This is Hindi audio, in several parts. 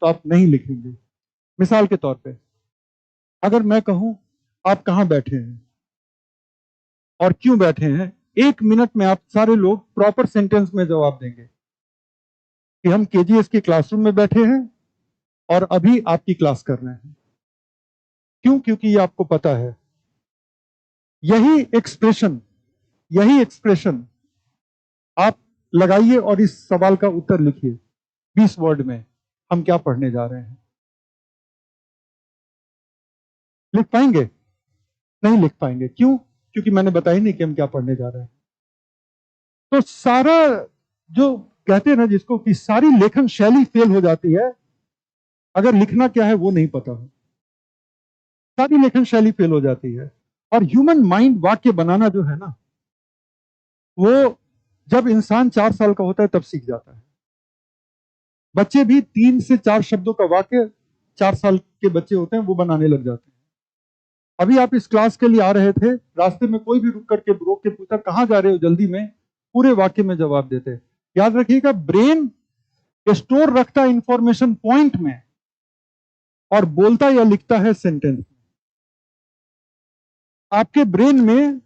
तो आप नहीं लिखेंगे। मिसाल के तौर पे अगर मैं कहूं आप कहां बैठे हैं और क्यों बैठे हैं, 1 मिनट में आप सारे लोग प्रॉपर सेंटेंस में जवाब देंगे कि हम केजीएस की क्लासरूम में बैठे हैं और अभी आपकी क्लास कर रहे हैं। क्यों? क्योंकि ये आपको पता है। यही एक्सप्रेशन आप लगाइए और इस सवाल का उत्तर लिखिए 20 वर्ड में, हम क्या पढ़ने जा रहे हैं। लिख पाएंगे? नहीं लिख पाएंगे। क्यों? क्योंकि मैंने बताया नहीं कि हम क्या पढ़ने जा रहे हैं। तो सारा जो कहते हैं ना जिसको कि सारी लेखन शैली फेल हो जाती है अगर लिखना क्या है वो नहीं पता हो। सारी लेखन शैली फेल हो जाती है। और ह्यूमन माइंड वाक्य बनाना जो है ना, वो जब इंसान 4 साल का होता है तब सीख जाता है। बच्चे भी 3 से 4 शब्दों का वाक्य 4 साल के बच्चे होते हैं वो बनाने लग जाते हैं। अभी आप इस क्लास के लिए आ रहे थे, रास्ते में कोई भी रोक के पूछा कहां जा रहे हो जल्दी में, पूरे वाक्य में जवाब देते। याद रखिएगा, ब्रेन स्टोर रखता है इंफॉर्मेशन पॉइंट में और बोलता या लिखता है सेंटेंस में। आपके ब्रेन में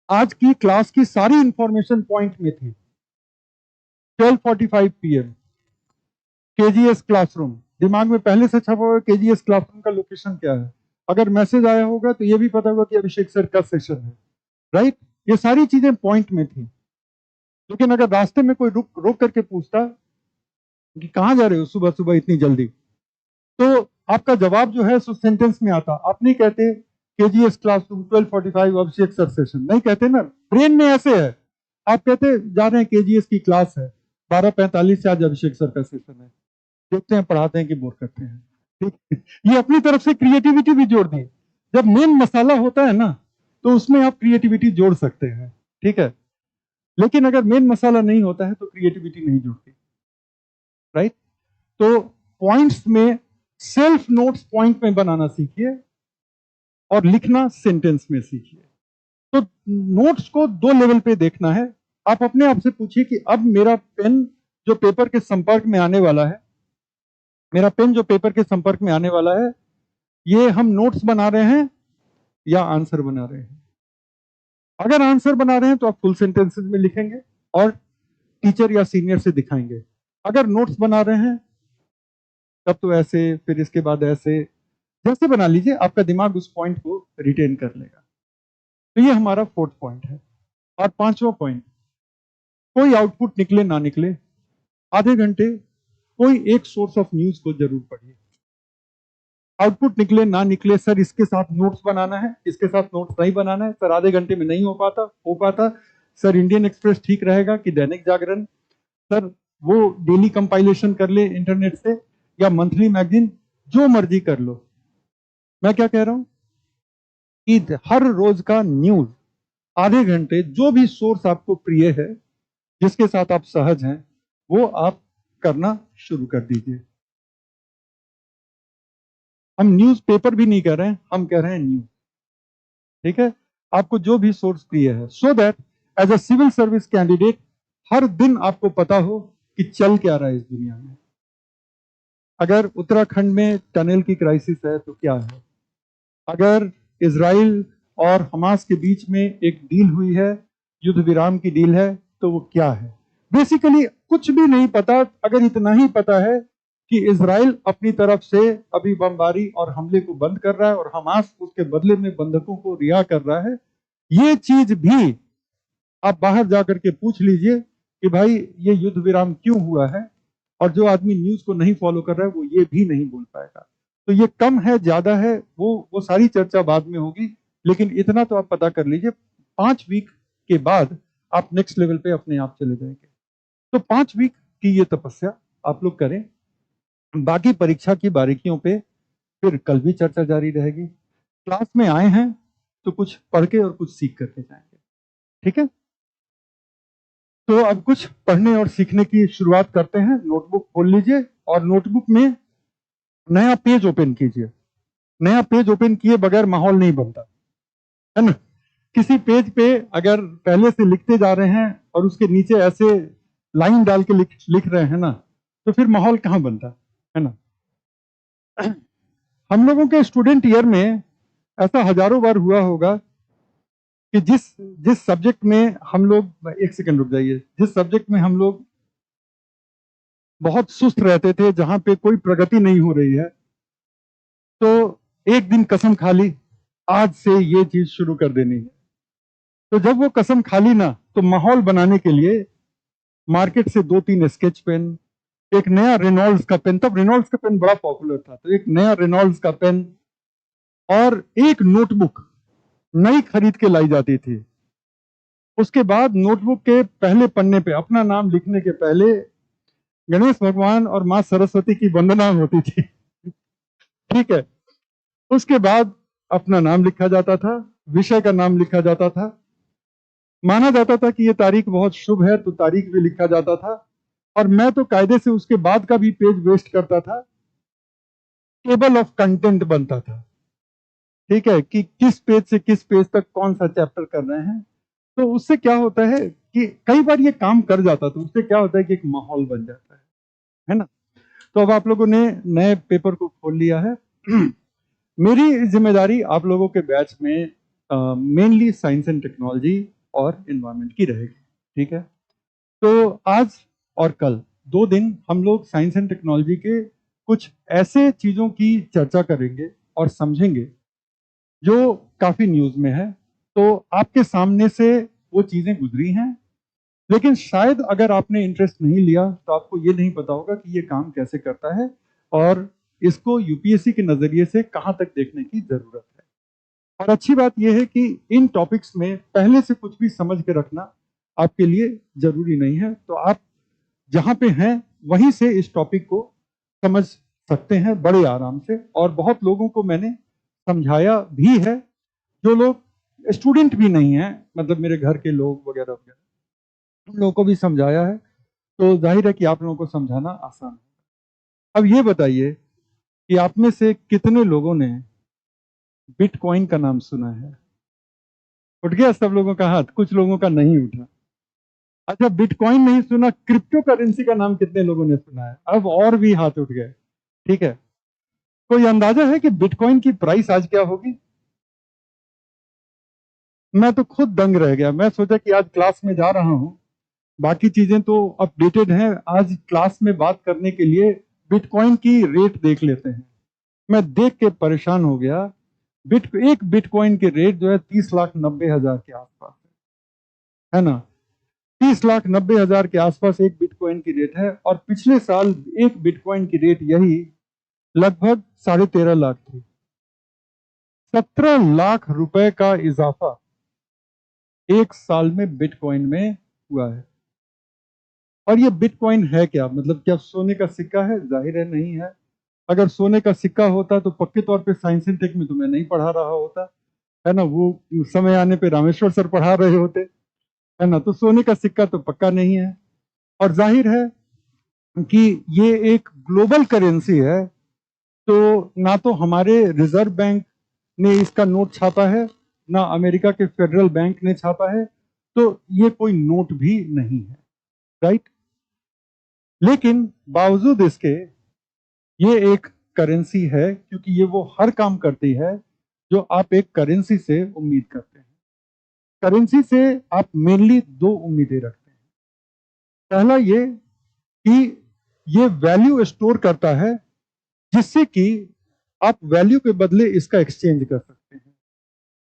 आज की क्लास की सारी इंफॉर्मेशन पॉइंट में थी। 12:45 PM केजीएस क्लासरूम, दिमाग में पहले से छपा हुआ केजीएस क्लासरूम का लोकेशन क्या है। अगर मैसेज आया होगा तो यह भी पता होगा कि अभिषेक सर का सेशन है, राइट। ये सारी चीजें पॉइंट में थी। लेकिन अगर रास्ते में कोई रोक करके पूछता कि कहां जा रहे हो सुबह सुबह इतनी जल्दी, तो आपका जवाब जो है सो सेंटेंस में आता। आप नहीं कहते केजीएस क्लासरूम 12:45 अभिषेक सर सेशन, नहीं कहते ना, ब्रेन में ऐसे है। आप कहते जा रहे हैं केजीएस की क्लास है, 12:45 से आज अभिषेक सर का सेशन है, देखते हैं पढ़ाते हैं कि बोर करते हैं। ठीक, ये अपनी तरफ से क्रिएटिविटी भी जोड़ दी। जब मेन मसाला होता है ना तो उसमें आप क्रिएटिविटी जोड़ सकते हैं, ठीक है। लेकिन अगर मेन मसाला नहीं होता है तो क्रिएटिविटी नहीं जुड़ती, राइट। तो पॉइंट्स में सेल्फ नोट्स पॉइंट में बनाना सीखिए और लिखना सेंटेंस में सीखिए। तो नोट्स को 2 लेवल पे देखना है। आप अपने आप से पूछिए कि अब मेरा पेन जो पेपर के संपर्क में आने वाला है, ये हम नोट्स बना रहे हैं या आंसर बना रहे हैं। अगर आंसर बना रहे हैं तो आप फुल सेंटेंसेस में लिखेंगे और टीचर या सीनियर से दिखाएंगे। अगर नोट्स बना रहे हैं तब तो ऐसे, फिर इसके बाद ऐसे, जैसे बना लीजिए, आपका दिमाग उस पॉइंट को रिटेन कर लेगा। तो ये हमारा 4th पॉइंट है। और 5वां पॉइंट, कोई आउटपुट निकले ना निकले, आधे घंटे कोई एक सोर्स ऑफ न्यूज को जरूर पढ़िए। आउटपुट निकले ना निकले, सर इसके साथ नोट्स बनाना है, इसके साथ नोट्स नहीं बनाना है, सर आधे घंटे में नहीं हो पाता, सर इंडियन एक्सप्रेस ठीक रहेगा कि दैनिक जागरण, सर वो डेली कंपाइलेशन कर ले इंटरनेट से या मंथली मैगजीन, जो मर्जी कर लो। मैं क्या कह रहा हूं कि हर रोज का न्यूज आधे घंटे, जो भी सोर्स आपको प्रिय है, जिसके साथ आप सहज हैं, वो आप करना शुरू कर दीजिए। हम न्यूज पेपर भी नहीं कह रहे हैं, हम कह रहे हैं न्यूज, ठीक है। आपको जो भी सोर्स प्रिय है, so that as a civil service candidate हर दिन आपको पता हो कि चल क्या रहा है इस दुनिया में। अगर उत्तराखंड में टनल की क्राइसिस है तो क्या है, अगर इजराइल और हमास के बीच में एक डील हुई है, युद्ध विराम की डील है, तो वो क्या है। बेसिकली कुछ भी नहीं पता। अगर इतना ही पता है कि इजराइल अपनी तरफ से अभी बमबारी और हमले को बंद कर रहा है और हमास उसके बदले में बंधकों को रिहा कर रहा है, ये चीज भी आप बाहर जाकर के पूछ लीजिए कि भाई ये युद्ध विराम क्यों हुआ है, और जो आदमी न्यूज को नहीं फॉलो कर रहा है वो ये भी नहीं बोल पाएगा। तो ये कम है ज्यादा है वो सारी चर्चा बाद में होगी, लेकिन इतना तो आप पता कर लीजिए, 5 वीक के बाद आप नेक्स्ट लेवल पे अपने आप चले जाएंगे। तो 5 वीक की ये तपस्या आप लोग करें। बाकी परीक्षा की बारीकियों पे फिर कल भी चर्चा जारी रहेगी। क्लास में आए हैं तो कुछ पढ़ के और कुछ सीख करके जाएंगे, ठीक है। तो अब कुछ पढ़ने और सीखने की शुरुआत करते हैं। नोटबुक खोल लीजिए और नोटबुक में नया पेज ओपन कीजिए। नया पेज ओपन किए बगैर माहौल नहीं बनता है ना। किसी पेज पे अगर पहले से लिखते जा रहे हैं और उसके नीचे ऐसे लाइन डाल के लिख रहे हैं ना, तो फिर माहौल कहां बनता। है ना। हम लोगों के स्टूडेंट ईयर में ऐसा हजारों बार हुआ होगा कि जिस जिस सब्जेक्ट में हम लोग, एक सेकंड रुक जाइए, जिस सब्जेक्ट में हम लोग बहुत सुस्त रहते थे, जहां पे कोई प्रगति नहीं हो रही है, तो एक दिन कसम खा ली आज से ये चीज शुरू कर देनी है। तो जब वो कसम खा ली ना, तो माहौल बनाने के लिए मार्केट से 2-3 स्केच पेन, एक नया रेनॉल्ड्स का पेन, तब रेनॉल्ड्स का पेन बड़ा पॉपुलर था, तो एक नया रेनॉल्ड्स का पेन और एक नोटबुक नई खरीद के लाई जाती थी। उसके बाद नोटबुक के पहले पन्ने पे अपना नाम लिखने के पहले गणेश भगवान और मां सरस्वती की वंदना होती थी। ठीक है। उसके बाद अपना नाम लिखा जाता था, विषय का नाम लिखा जाता था, माना जाता था कि ये तारीख बहुत शुभ है, तो तारीख भी लिखा जाता था। और मैं तो कायदे से उसके बाद का भी पेज वेस्ट करता था, टेबल ऑफ कंटेंट बनता था। ठीक है, कि किस पेज से किस पेज तक कौन सा चैप्टर कर रहे हैं। तो उससे क्या होता है कि कई बार ये काम कर जाता, तो उससे क्या होता है कि एक माहौल बन जाता है ना। तो अब आप लोगों ने नए पेपर को खोल लिया है। मेरी जिम्मेदारी आप लोगों के बैच में मेनली साइंस एंड टेक्नोलॉजी और एनवायरनमेंट की रहेगी। ठीक है, तो आज और कल 2 दिन हम लोग साइंस एंड टेक्नोलॉजी के कुछ ऐसे चीजों की चर्चा करेंगे और समझेंगे जो काफी न्यूज में है। तो आपके सामने से वो चीजें गुजरी हैं, लेकिन शायद अगर आपने इंटरेस्ट नहीं लिया तो आपको ये नहीं पता होगा कि ये काम कैसे करता है और इसको यूपीएससी के नजरिए से कहां तक देखने की जरूरत है। और अच्छी बात यह है कि इन टॉपिक्स में पहले से कुछ भी समझ के रखना आपके लिए जरूरी नहीं है। तो आप जहां पे हैं वहीं से इस टॉपिक को समझ सकते हैं बड़े आराम से। और बहुत लोगों को मैंने समझाया भी है, जो लोग स्टूडेंट भी नहीं है, मतलब मेरे घर के लोग वगैरह वगैरह, उन लोगों को भी समझाया है। तो जाहिर है कि आप लोगों को समझाना आसान है। अब ये बताइए कि आप में से कितने लोगों ने बिटकॉइन का नाम सुना है? उठ गया सब लोगों का हाथ, कुछ लोगों का नहीं उठा। अच्छा, बिटकॉइन नहीं सुना, क्रिप्टो करेंसी का नाम कितने लोगों ने सुना है? अब और भी हाथ उठ गए। ठीक है, कोई अंदाजा है कि बिटकॉइन की प्राइस आज क्या होगी? मैं तो खुद दंग रह गया। मैं सोचा कि आज क्लास में जा रहा हूं, बाकी चीजें तो अपडेटेड हैं, आज क्लास में बात करने के लिए बिटकॉइन की रेट देख लेते हैं। मैं देख के परेशान हो गया। एक बिटकॉइन के रेट जो है 30,90,000 के आसपास है ना। 30,90,000 के आसपास एक बिटकॉइन की रेट है। और पिछले साल एक बिटकॉइन की रेट यही लगभग 13.5 लाख थी। 17 लाख रुपए का इजाफा एक साल में बिटकॉइन में हुआ है। और ये बिटकॉइन है क्या? मतलब क्या सोने का सिक्का है? जाहिर है नहीं है। अगर सोने का सिक्का होता तो पक्के तौर पे साइंस एंड टेक में तो मैं नहीं पढ़ा रहा होता, है ना। वो समय आने पे रामेश्वर सर पढ़ा रहे होते, है ना। तो सोने का सिक्का तो पक्का नहीं है। और जाहिर है कि ये एक ग्लोबल करेंसी है, तो ना तो हमारे रिजर्व बैंक ने इसका नोट छापा है, ना अमेरिका के फेडरल बैंक ने छापा है, तो ये कोई नोट भी नहीं है, राइट। लेकिन बावजूद इसके ये एक करेंसी है, क्योंकि ये वो हर काम करती है जो आप एक करेंसी से उम्मीद करते हैं। करेंसी से आप मेनली 2 उम्मीदें रखते हैं। पहला ये कि ये वैल्यू स्टोर करता है, जिससे कि आप वैल्यू के बदले इसका एक्सचेंज कर सकते हैं।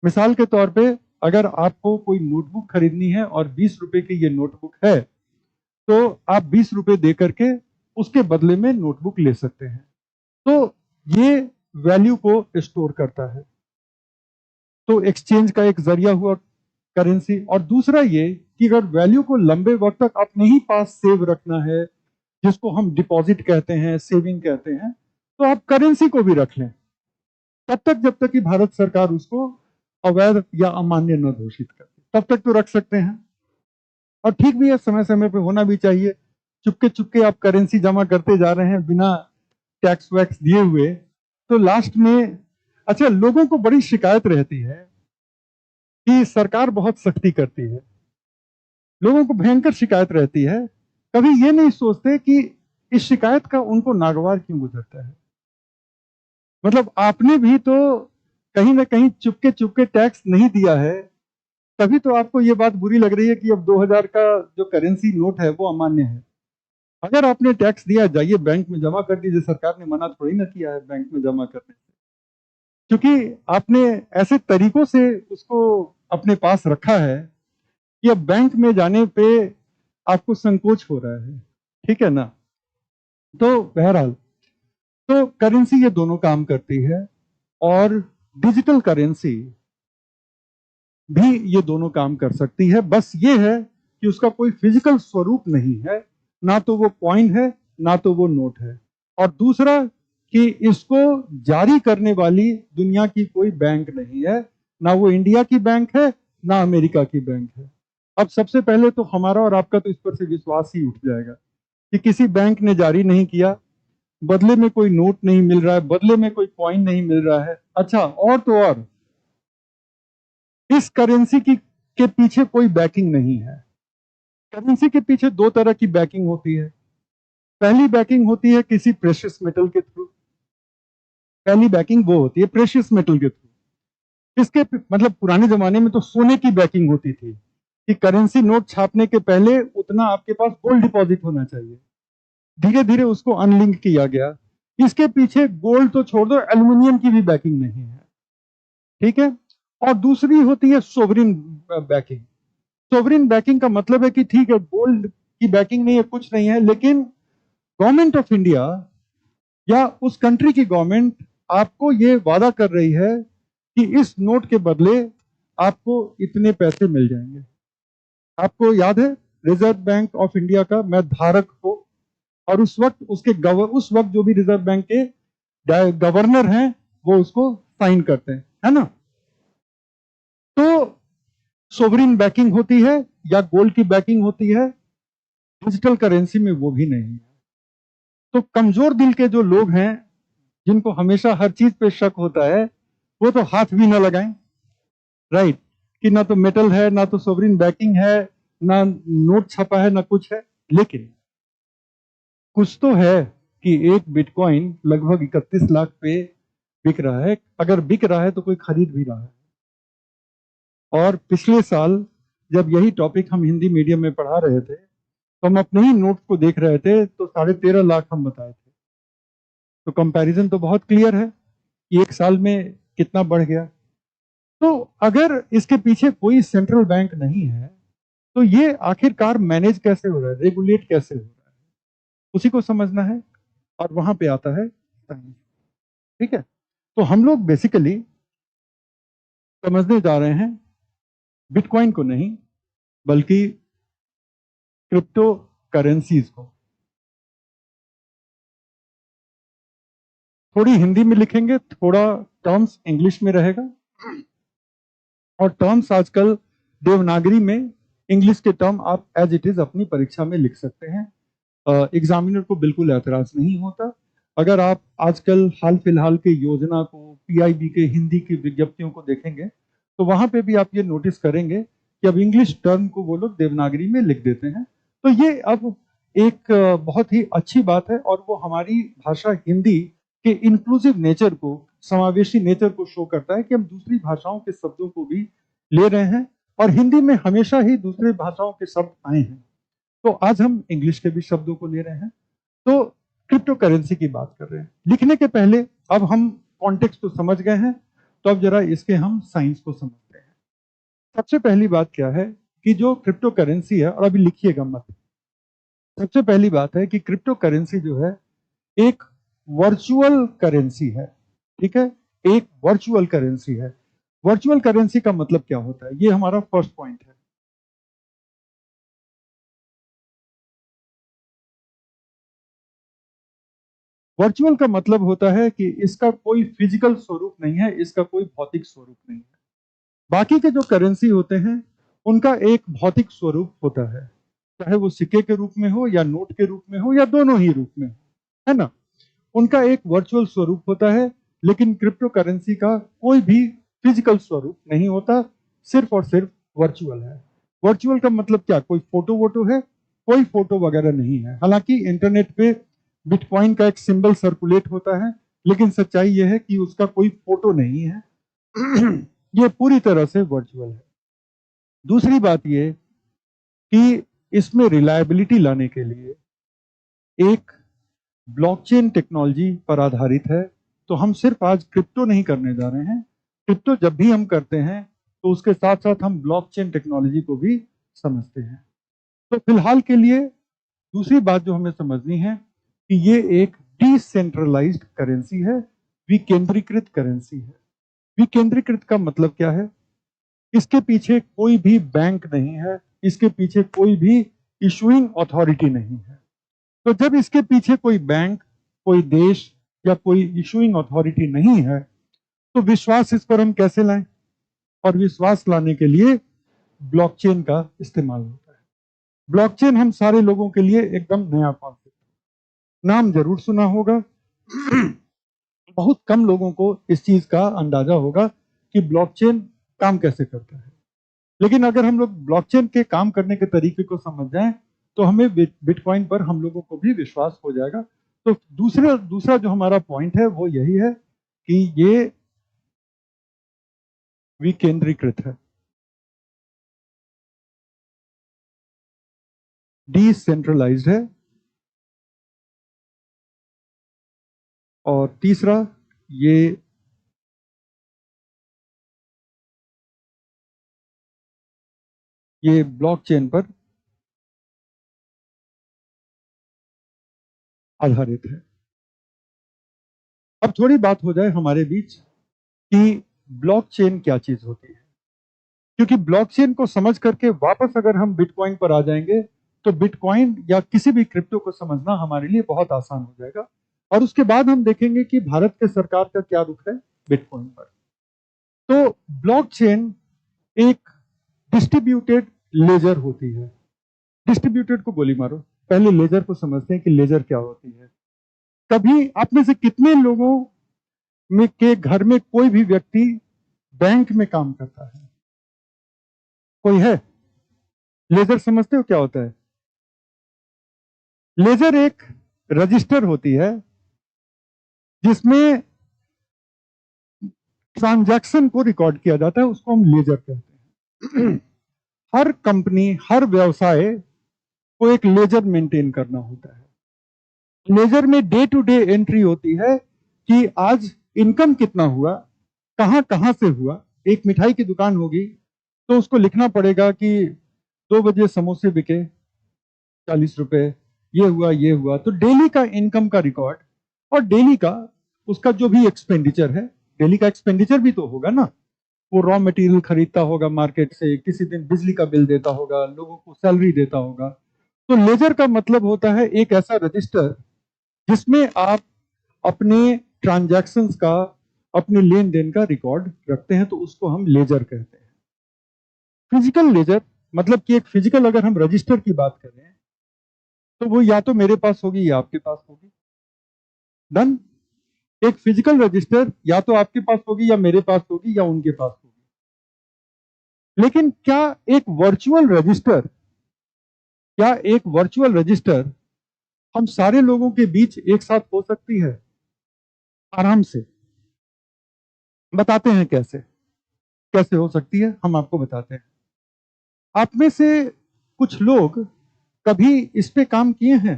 मिसाल के तौर पे अगर आपको कोई नोटबुक खरीदनी है और 20 रुपए की ये नोटबुक है, तो आप 20 रुपए दे करके उसके बदले में नोटबुक ले सकते हैं। तो ये वैल्यू को स्टोर करता है, तो एक्सचेंज का एक जरिया हुआ करेंसी। और दूसरा ये कि अगर वैल्यू को लंबे वक्त तक अपने ही पास सेव रखना है, जिसको हम डिपॉजिट कहते हैं, सेविंग कहते हैं, तो आप करेंसी को भी रख लें, तब तक जब तक कि भारत सरकार उसको अवैध या अमान्य न घोषित करे, तब तक तो रख सकते हैं। और ठीक भी है, समय समय पे होना भी चाहिए। चुपके चुपके आप करेंसी जमा करते जा रहे हैं बिना टैक्स वैक्स दिए हुए, तो लास्ट में, अच्छा, लोगों को बड़ी शिकायत रहती है कि सरकार बहुत सख्ती करती है। लोगों को भयंकर शिकायत रहती है। कभी ये नहीं सोचते कि इस शिकायत का उनको नागवार क्यों गुजरता है? मतलब आपने भी तो कहीं ना कहीं चुपके चुपके टैक्स नहीं दिया है, तभी तो आपको ये बात बुरी लग रही है कि अब 2000 का जो करेंसी नोट है वो अमान्य है। अगर आपने टैक्स दिया, जाइए बैंक में जमा कर दीजिए, सरकार ने मना थोड़ी ना किया है बैंक में जमा करने से, क्योंकि आपने ऐसे तरीकों से उसको अपने पास रखा है कि अब बैंक में जाने पे आपको संकोच हो रहा है, ठीक है ना? तो बहरहाल, तो करेंसी ये दोनों काम करती है, और डिजिटल करेंसी भी ये दोनों काम कर सकती है। बस ये है कि उसका कोई फिजिकल स्वरूप नहीं है, ना तो वो कॉइन है ना तो वो नोट है। और दूसरा कि इसको जारी करने वाली दुनिया की कोई बैंक नहीं है, ना वो इंडिया की बैंक है ना अमेरिका की बैंक है। अब सबसे पहले तो हमारा और आपका तो इस पर से विश्वास ही उठ जाएगा कि किसी बैंक ने जारी नहीं किया, बदले में कोई नोट नहीं मिल रहा है, बदले में कोई कॉइन नहीं मिल रहा है। अच्छा, और तो और इस करेंसी की के पीछे कोई बैकिंग नहीं है। करेंसी के पीछे दो तरह की बैकिंग होती है। पहली बैकिंग होती है किसी प्रेशियस मेटल के थ्रू, पहली बैकिंग वो होती है प्रेशियस मेटल के थ्रू। इसके मतलब पुराने जमाने में तो सोने की बैकिंग होती थी कि करेंसी नोट छापने के पहले उतना आपके पास गोल्ड डिपॉजिट होना चाहिए। धीरे धीरे उसको अनलिंक किया गया। इसके पीछे गोल्ड तो छोड़ दो, एल्यूमिनियम की भी बैकिंग नहीं है, ठीक है? और दूसरी होती है सोवरिन बैकिंग। सोवरिन बैकिंग का मतलब है कि ठीक है, गोल्ड की बैकिंग नहीं है, कुछ नहीं है, लेकिन गवर्नमेंट ऑफ इंडिया या उस कंट्री की गवर्नमेंट आपको ये वादा कर रही है कि इस नोट के बदले आपको इतने पैसे मिल जाएंगे। आपको याद है, रिजर्व बैंक ऑफ इंडिया का मैं धारक को, और उस वक्त उस वक्त जो भी रिजर्व बैंक के गवर्नर हैं वो उसको साइन करते हैं, है ना? तो सोवरिन बैकिंग होती है या गोल्ड की बैकिंग होती है, डिजिटल करेंसी में वो भी नहीं है। तो कमजोर दिल के जो लोग हैं, जिनको हमेशा हर चीज पे शक होता है, वो तो हाथ भी ना लगाएं, राइट? कि ना तो मेटल है, ना तो सोवरिन बैकिंग है, ना नोट छपा है, ना कुछ है। लेकिन कुछ तो है कि एक बिटकॉइन लगभग 31 लाख पे बिक रहा है। अगर बिक रहा है तो कोई खरीद भी रहा है। और पिछले साल जब यही टॉपिक हम हिंदी मीडियम में पढ़ा रहे थे, तो हम अपने ही नोट को देख रहे थे तो 13.5 लाख हम बताए थे। तो कंपैरिजन तो बहुत क्लियर है कि एक साल में कितना बढ़ गया। तो अगर इसके पीछे कोई सेंट्रल बैंक नहीं है, तो ये आखिरकार मैनेज कैसे हो रहा है, रेगुलेट कैसे हो रहा है, उसी को समझना है। और वहां पे आता है साइंस, ठीक है? तो हम लोग बेसिकली समझने जा रहे हैं बिटकॉइन को नहीं, बल्कि क्रिप्टो करेंसीज को। थोड़ी हिंदी में लिखेंगे, थोड़ा टर्म्स इंग्लिश में रहेगा, और टर्म्स आजकल देवनागरी में, इंग्लिश के टर्म आप एज इट इज अपनी परीक्षा में लिख सकते हैं। एग्जामिनर को बिल्कुल एतराज नहीं होता। अगर आप आजकल हाल फिलहाल के योजना को, पीआईबी के हिंदी की विज्ञप्तियों को देखेंगे, तो वहां पे भी आप ये नोटिस करेंगे कि अब इंग्लिश टर्म को वो लोग देवनागरी में लिख देते हैं। तो ये अब एक बहुत ही अच्छी बात है, और वो हमारी भाषा हिंदी के इंक्लूसिव नेचर को, समावेशी नेचर को शो करता है कि हम दूसरी भाषाओं के शब्दों को भी ले रहे हैं, और हिंदी में हमेशा ही दूसरी भाषाओं के शब्द आए हैं, तो आज हम इंग्लिश के भी शब्दों को ले रहे हैं। तो क्रिप्टो करेंसी की बात कर रहे हैं। लिखने के पहले अब हम कॉन्टेक्स्ट तो समझ गए हैं, तो अब जरा इसके हम साइंस को समझते हैं। सबसे पहली बात क्या है कि जो क्रिप्टो करेंसी है, और अभी लिखिएगा मत, सबसे पहली बात है कि क्रिप्टो करेंसी जो है एक वर्चुअल करेंसी है, ठीक है? एक वर्चुअल करेंसी है। वर्चुअल करेंसी का मतलब क्या होता है, ये हमारा फर्स्ट पॉइंट है। वर्चुअल का मतलब होता है कि इसका कोई फिजिकल स्वरूप नहीं है, इसका कोई भौतिक स्वरूप नहीं है। बाकी के जो करेंसी होते हैं उनका एक भौतिक स्वरूप होता है, चाहे वो सिक्के के रूप में हो या नोट के रूप में हो या दोनों ही रूप में हो, है ना? उनका एक वर्चुअल स्वरूप होता है। लेकिन क्रिप्टो करेंसी का कोई भी फिजिकल स्वरूप नहीं होता, सिर्फ और सिर्फ वर्चुअल है। वर्चुअल का मतलब क्या, कोई फोटो वोटो है? कोई फोटो वगैरह नहीं है। हालांकि इंटरनेट पे बिटकॉइन का एक सिंबल सर्कुलेट होता है, लेकिन सच्चाई यह है कि उसका कोई फोटो नहीं है। ये पूरी तरह से वर्चुअल है। दूसरी बात ये कि इसमें रिलायबिलिटी लाने के लिए एक ब्लॉकचेन टेक्नोलॉजी पर आधारित है। तो हम सिर्फ आज क्रिप्टो नहीं करने जा रहे हैं। क्रिप्टो जब भी हम करते हैं तो उसके साथ साथ हम ब्लॉकचेन टेक्नोलॉजी को भी समझते हैं। तो फिलहाल के लिए दूसरी बात जो हमें समझनी है कि ये एक डिसेंट्रलाइज्ड करेंसी है, विकेंद्रीकृत करेंसी है। विकेंद्रीकृत का मतलब क्या है? इसके पीछे कोई भी बैंक नहीं है, इसके पीछे कोई भी इशुइंग अथॉरिटी नहीं है। तो जब इसके पीछे कोई बैंक, कोई देश या कोई इशुइंग अथॉरिटी नहीं है, तो विश्वास इस पर हम कैसे लाएं? और विश्वास लाने के लिए ब्लॉकचेन का इस्तेमाल होता है। ब्लॉकचेन हम सारे लोगों के लिए एकदम नया कॉन्सेप्ट, नाम जरूर सुना होगा। बहुत कम लोगों को इस चीज का अंदाजा होगा कि ब्लॉकचेन काम कैसे करता है। लेकिन अगर हम लोग ब्लॉकचेन के काम करने के तरीके को समझ जाएं तो हमें बिटकॉइन पर हम लोगों को भी विश्वास हो जाएगा। तो दूसरा जो हमारा पॉइंट है वो यही है कि ये विकेंद्रीकृत है, डिसेंट्रलाइज्ड है। और तीसरा, ये ब्लॉकचेन पर आधारित है। अब थोड़ी बात हो जाए हमारे बीच कि ब्लॉकचेन क्या चीज होती है, क्योंकि ब्लॉकचेन को समझ करके वापस अगर हम बिटकॉइन पर आ जाएंगे तो बिटकॉइन या किसी भी क्रिप्टो को समझना हमारे लिए बहुत आसान हो जाएगा। और उसके बाद हम देखेंगे कि भारत के सरकार का क्या रुख है बिटकॉइन पर। तो ब्लॉकचेन एक डिस्ट्रीब्यूटेड लेजर होती है। डिस्ट्रीब्यूटेड को गोली मारो, पहले लेजर को समझते हैं कि लेजर क्या होती है। कभी आप में से कितने लोगों में के घर में कोई भी व्यक्ति बैंक में काम करता है? कोई है? लेजर समझते हो क्या होता है? लेजर एक रजिस्टर होती है जिसमें ट्रांजैक्शन को रिकॉर्ड किया जाता है, उसको हम लेजर कहते हैं। हर कंपनी, हर व्यवसाय को एक लेजर मेंटेन करना होता है। लेजर में डे टू डे एंट्री होती है कि आज इनकम कितना हुआ, कहां कहां से हुआ। एक मिठाई की दुकान होगी तो उसको लिखना पड़ेगा कि 2 बजे समोसे बिके 40 रुपए, ये हुआ। तो डेली का इनकम का रिकॉर्ड और डेली का उसका जो भी एक्सपेंडिचर है, डेली का एक्सपेंडिचर भी तो होगा ना। वो रॉ मटेरियल खरीदता होगा मार्केट से, किसी दिन बिजली का बिल देता होगा, लोगों को सैलरी देता होगा। तो लेजर का मतलब होता है एक ऐसा रजिस्टर जिसमें आप अपने ट्रांजैक्शंस का, अपने लेन देन का रिकॉर्ड रखते हैं, तो उसको हम लेजर कहते हैं। फिजिकल लेजर मतलब कि एक फिजिकल, अगर हम रजिस्टर की बात करें तो वो या तो मेरे पास होगी या आपके पास होगी। डन। एक फिजिकल रजिस्टर या तो आपके पास होगी या मेरे पास होगी या उनके पास होगी। लेकिन क्या एक वर्चुअल रजिस्टर हम सारे लोगों के बीच एक साथ हो सकती है? आराम से। बताते हैं कैसे कैसे हो सकती है, हम आपको बताते हैं। आप में से कुछ लोग कभी इस पे काम किए हैं?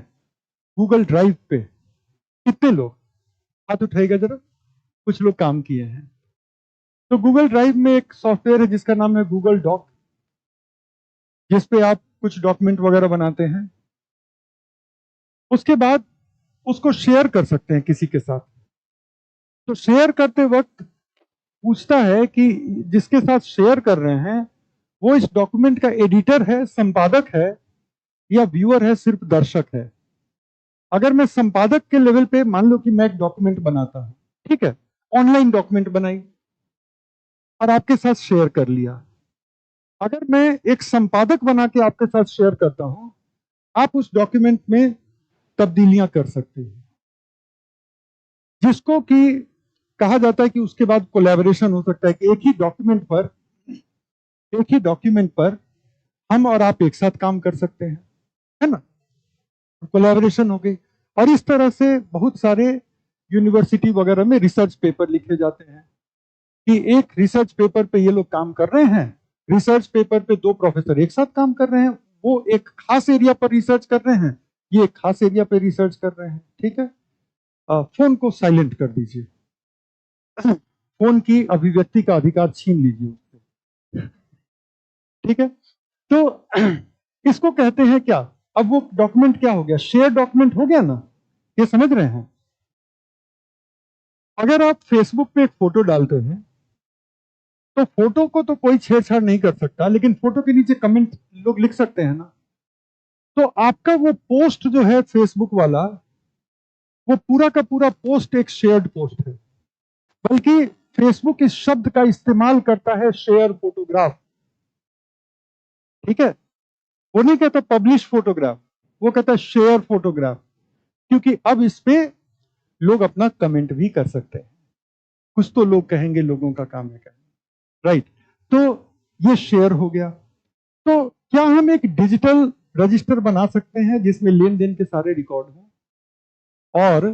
गूगल ड्राइव पे कितने लोग? हाथ उठाइएगा जरा। कुछ लोग काम किए हैं। तो गूगल ड्राइव में एक सॉफ्टवेयर है जिसका नाम है गूगल डॉक, जिसपे आप कुछ डॉक्यूमेंट वगैरह बनाते हैं। उसके बाद उसको शेयर कर सकते हैं किसी के साथ। तो शेयर करते वक्त पूछता है कि जिसके साथ शेयर कर रहे हैं वो इस डॉक्यूमेंट का एडिटर है, संपादक है, या व्यूअर है, सिर्फ दर्शक है। अगर मैं संपादक के लेवल पे, मान लो कि मैं एक डॉक्यूमेंट बनाता हूं, ठीक है, ऑनलाइन डॉक्यूमेंट बनाई और आपके साथ शेयर कर लिया। अगर मैं एक संपादक बना के आपके साथ शेयर करता हूं, आप उस डॉक्यूमेंट में तब्दीलियां कर सकते हैं, जिसको कि कहा जाता है कि उसके बाद कोलैबोरेशन हो सकता है कि एक ही डॉक्यूमेंट पर हम और आप एक साथ काम कर सकते हैं, है ना। कोलैबोरेशन हो गई। और इस तरह से बहुत सारे यूनिवर्सिटी वगैरह में रिसर्च पेपर लिखे जाते हैं कि एक रिसर्च पेपर पे ये लोग काम कर रहे हैं, रिसर्च पेपर पे 2 प्रोफेसर एक साथ काम कर रहे हैं, वो एक खास एरिया पर रिसर्च कर रहे हैं, ये एक खास एरिया पे रिसर्च कर रहे हैं। ठीक है, फोन को साइलेंट कर दीजिए, फोन की अभिव्यक्ति का अधिकार छीन लीजिए उससे। ठीक है, तो इसको कहते हैं क्या, अब वो डॉक्यूमेंट क्या हो गया, शेयर डॉक्यूमेंट हो गया ना, ये समझ रहे हैं। अगर आप फेसबुक पे एक फोटो डालते हैं तो फोटो को तो कोई छेड़छाड़ नहीं कर सकता, लेकिन फोटो के नीचे कमेंट लोग लिख सकते हैं ना। तो आपका वो पोस्ट जो है फेसबुक वाला, वो पूरा का पूरा पोस्ट एक शेयर्ड पोस्ट है, बल्कि फेसबुक इस शब्द का इस्तेमाल करता है शेयर फोटोग्राफ। ठीक है, वो नहीं कहता पब्लिश फोटोग्राफ, वो कहता है शेयर फोटोग्राफ, क्योंकि अब इस पे लोग अपना कमेंट भी कर सकते हैं। कुछ तो लोग कहेंगे, लोगों का काम है कहना, राइट। तो ये शेयर हो गया। तो क्या हम एक डिजिटल रजिस्टर बना सकते हैं जिसमें लेन देन के सारे रिकॉर्ड हों और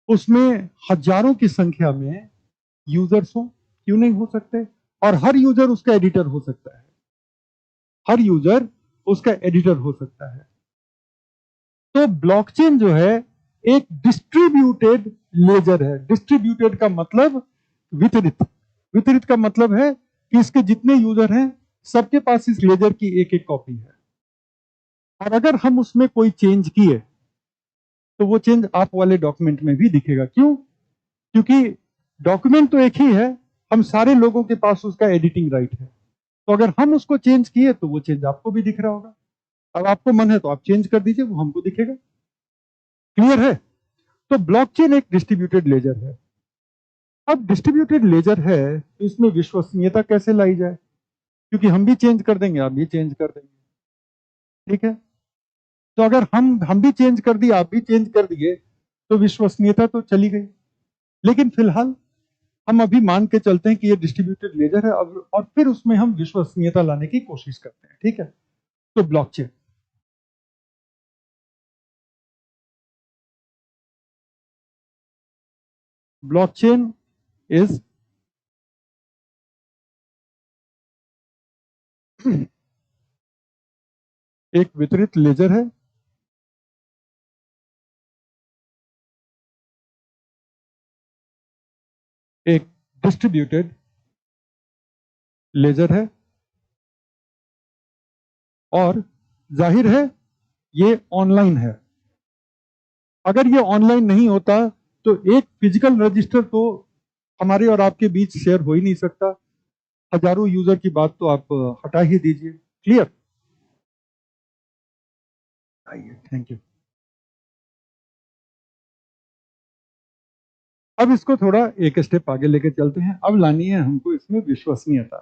उसमें हजारों की संख्या में यूजर्स हो? क्यों नहीं हो सकते? और हर यूजर उसका एडिटर हो सकता है, हर यूजर उसका एडिटर हो सकता है। तो ब्लॉकचेन जो है एक डिस्ट्रीब्यूटेड लेजर है। डिस्ट्रीब्यूटेड का मतलब वितरित, वितरित का मतलब है कि इसके जितने यूजर हैं सबके पास इस लेजर की एक एक कॉपी है, और अगर हम उसमें कोई चेंज किए तो वो चेंज आप वाले डॉक्यूमेंट में भी दिखेगा। क्यों? क्योंकि डॉक्यूमेंट तो एक ही है, हम सारे लोगों के पास उसका एडिटिंग राइट है। तो अगर हम उसको चेंज किए तो वो चेंज आपको भी दिख रहा होगा। अब आपको मन है तो आप चेंज कर दीजिए, वो हमको दिखेगा। क्लियर है? तो ब्लॉकचेन एक डिस्ट्रीब्यूटेड लेजर है। अब डिस्ट्रीब्यूटेड लेजर है तो इसमें विश्वसनीयता कैसे लाई जाए? क्योंकि हम भी चेंज कर देंगे, आप भी चेंज कर देंगे। ठीक है, तो अगर हम भी चेंज कर दिए, आप भी चेंज कर दिए, तो विश्वसनीयता तो चली गई। लेकिन फिलहाल हम अभी मान के चलते हैं कि ये डिस्ट्रीब्यूटेड लेजर है, अब और फिर उसमें हम विश्वसनीयता लाने की कोशिश करते हैं। ठीक है, तो ब्लॉकचेन, ब्लॉकचेन इज एक वितरित लेजर है, एक डिस्ट्रीब्यूटेड लेजर है, और जाहिर है ये ऑनलाइन है। अगर ये ऑनलाइन नहीं होता तो एक फिजिकल रजिस्टर तो हमारे और आपके बीच शेयर हो ही नहीं सकता। हजारों यूजर की बात तो आप हटा ही दीजिए। क्लियर? आइए, थैंक यू। अब इसको थोड़ा एक स्टेप आगे लेके चलते हैं। अब लानी है हमको इसमें विश्वसनीयता।